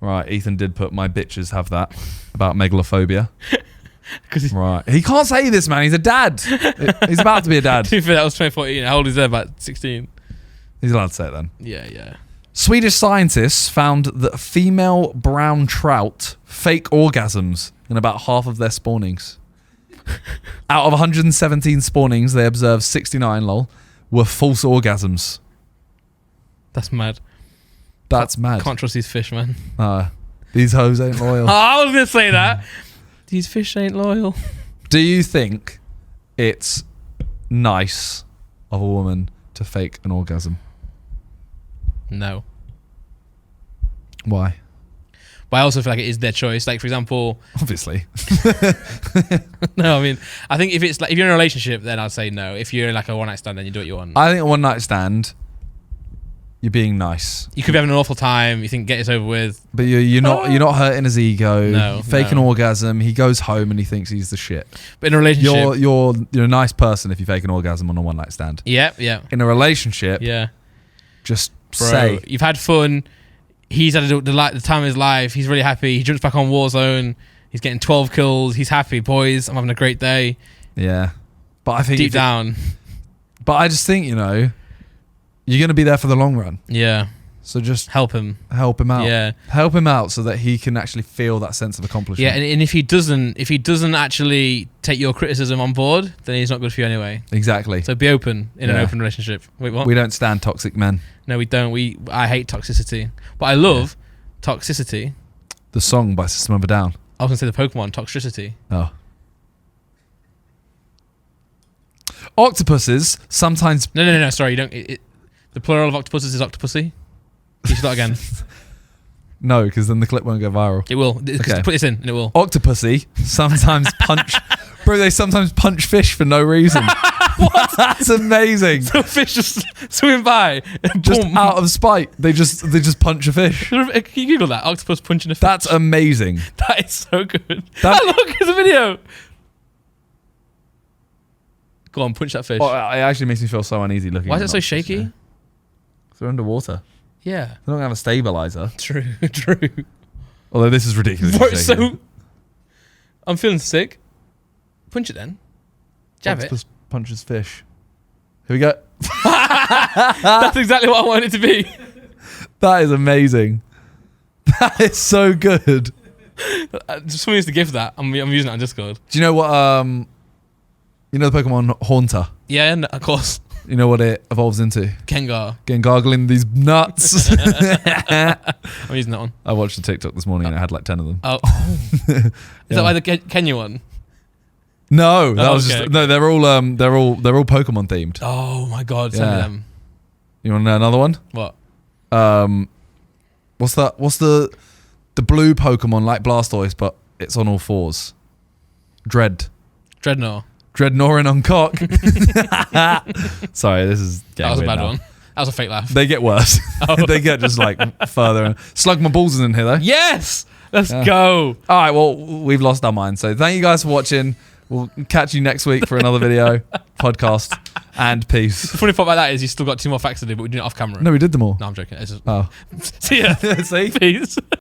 Right, Ethan did put my bitches have that about megalophobia. Right, he can't say this, man. He's a dad. He's about to be a dad. To be fair, that was 2014. How old is he? About 16. He's allowed to say it then. Yeah. Swedish scientists found that female brown trout fake orgasms in about half of their spawnings. Out of 117 spawnings, they observed 69 were false orgasms. That's mad. That's mad. Can't trust these fish, man. These hoes ain't loyal. I was going to say that. These fish ain't loyal. Do you think it's nice of a woman to fake an orgasm? No. Why? But I also feel like it is their choice. Like, for example... Obviously. No, I mean, I think if you're in a relationship, then I'd say no. If you're in like a one-night stand, then you do what you want. I think a one-night stand, you're being nice. You could be having an awful time. You think get this over with, But you're not hurting his ego. No, Fake an orgasm. He goes home and he thinks he's the shit. but in a relationship, You're a nice person if you fake an orgasm on a one night stand. yeah. In a relationship, Yeah. just Bro, say you've had fun. He's had the time of his life. He's really happy. He jumps back on Warzone. He's getting 12 kills. He's happy, boys. I'm having a great day. yeah. But I think Deep down, But I just think you're gonna be there for the long run. yeah. So just Help him. help him out. Yeah. Help him out so that he can actually feel that sense of accomplishment. Yeah, and if he doesn't actually take your criticism on board, then he's not good for you anyway. Exactly. So be open in an Yeah. open relationship. Wait, what? We don't stand toxic men. No, we don't. I hate toxicity, but I love toxicity. The song by System of a Down. I was gonna say the Pokemon Toxtricity. Oh. Octopuses sometimes. No. Sorry, you don't. The plural of octopuses is octopussy. You should start again. No, because then the clip won't go viral. It will. Okay. Put this in, and it will. Octopussy sometimes punch. Bro, they sometimes punch fish for no reason. What? That's amazing. The fish just swimming by, and Just boom. out of spite, they just punch a fish. Can you Google that? Octopus punching a fish. That's amazing. That is so good. That- Look, there's a video. Go on, punch that fish. Oh, it actually makes me feel so uneasy looking. Why is at it so octopus, shaky? you know? They're underwater. Yeah, They're not going to have a stabilizer. true. Although this is ridiculous. Bro, so I'm feeling sick. Punch it then. Jab Octopus punches fish. Here we go. it. That's exactly what I wanted it to be. That is amazing. That is so good. Someone needs to give that. I'm using it on Discord. Do you know what? You know the Pokemon Haunter. Yeah, of course. You know what it evolves into? Kengar. Getting gargling these nuts. I'm using that one. I watched the TikTok this morning and it had like 10 of them. Oh, is that why the Kenya one? No, that Oh, was okay. just no. They're all Pokemon themed. Oh my god, send me Yeah. them. You want to know another one? What? What's that? What's the blue Pokemon like Blastoise, but it's on all fours? Dreadnought. Dreadnought on cock. Sorry, this is That was a weird bad now. one. That was a fake laugh. They get worse. Oh. They get just like further. Slug my balls is in here though. Yes! Let's Yeah. go. All right, well, we've lost our mind. So thank you guys for watching. We'll catch you next week for another video, podcast, and peace. The funny part about that is you still got 2 more facts to do, but we're doing it off camera. No, we did them all. No, I'm joking. It's just, Oh. see ya. See? Peace.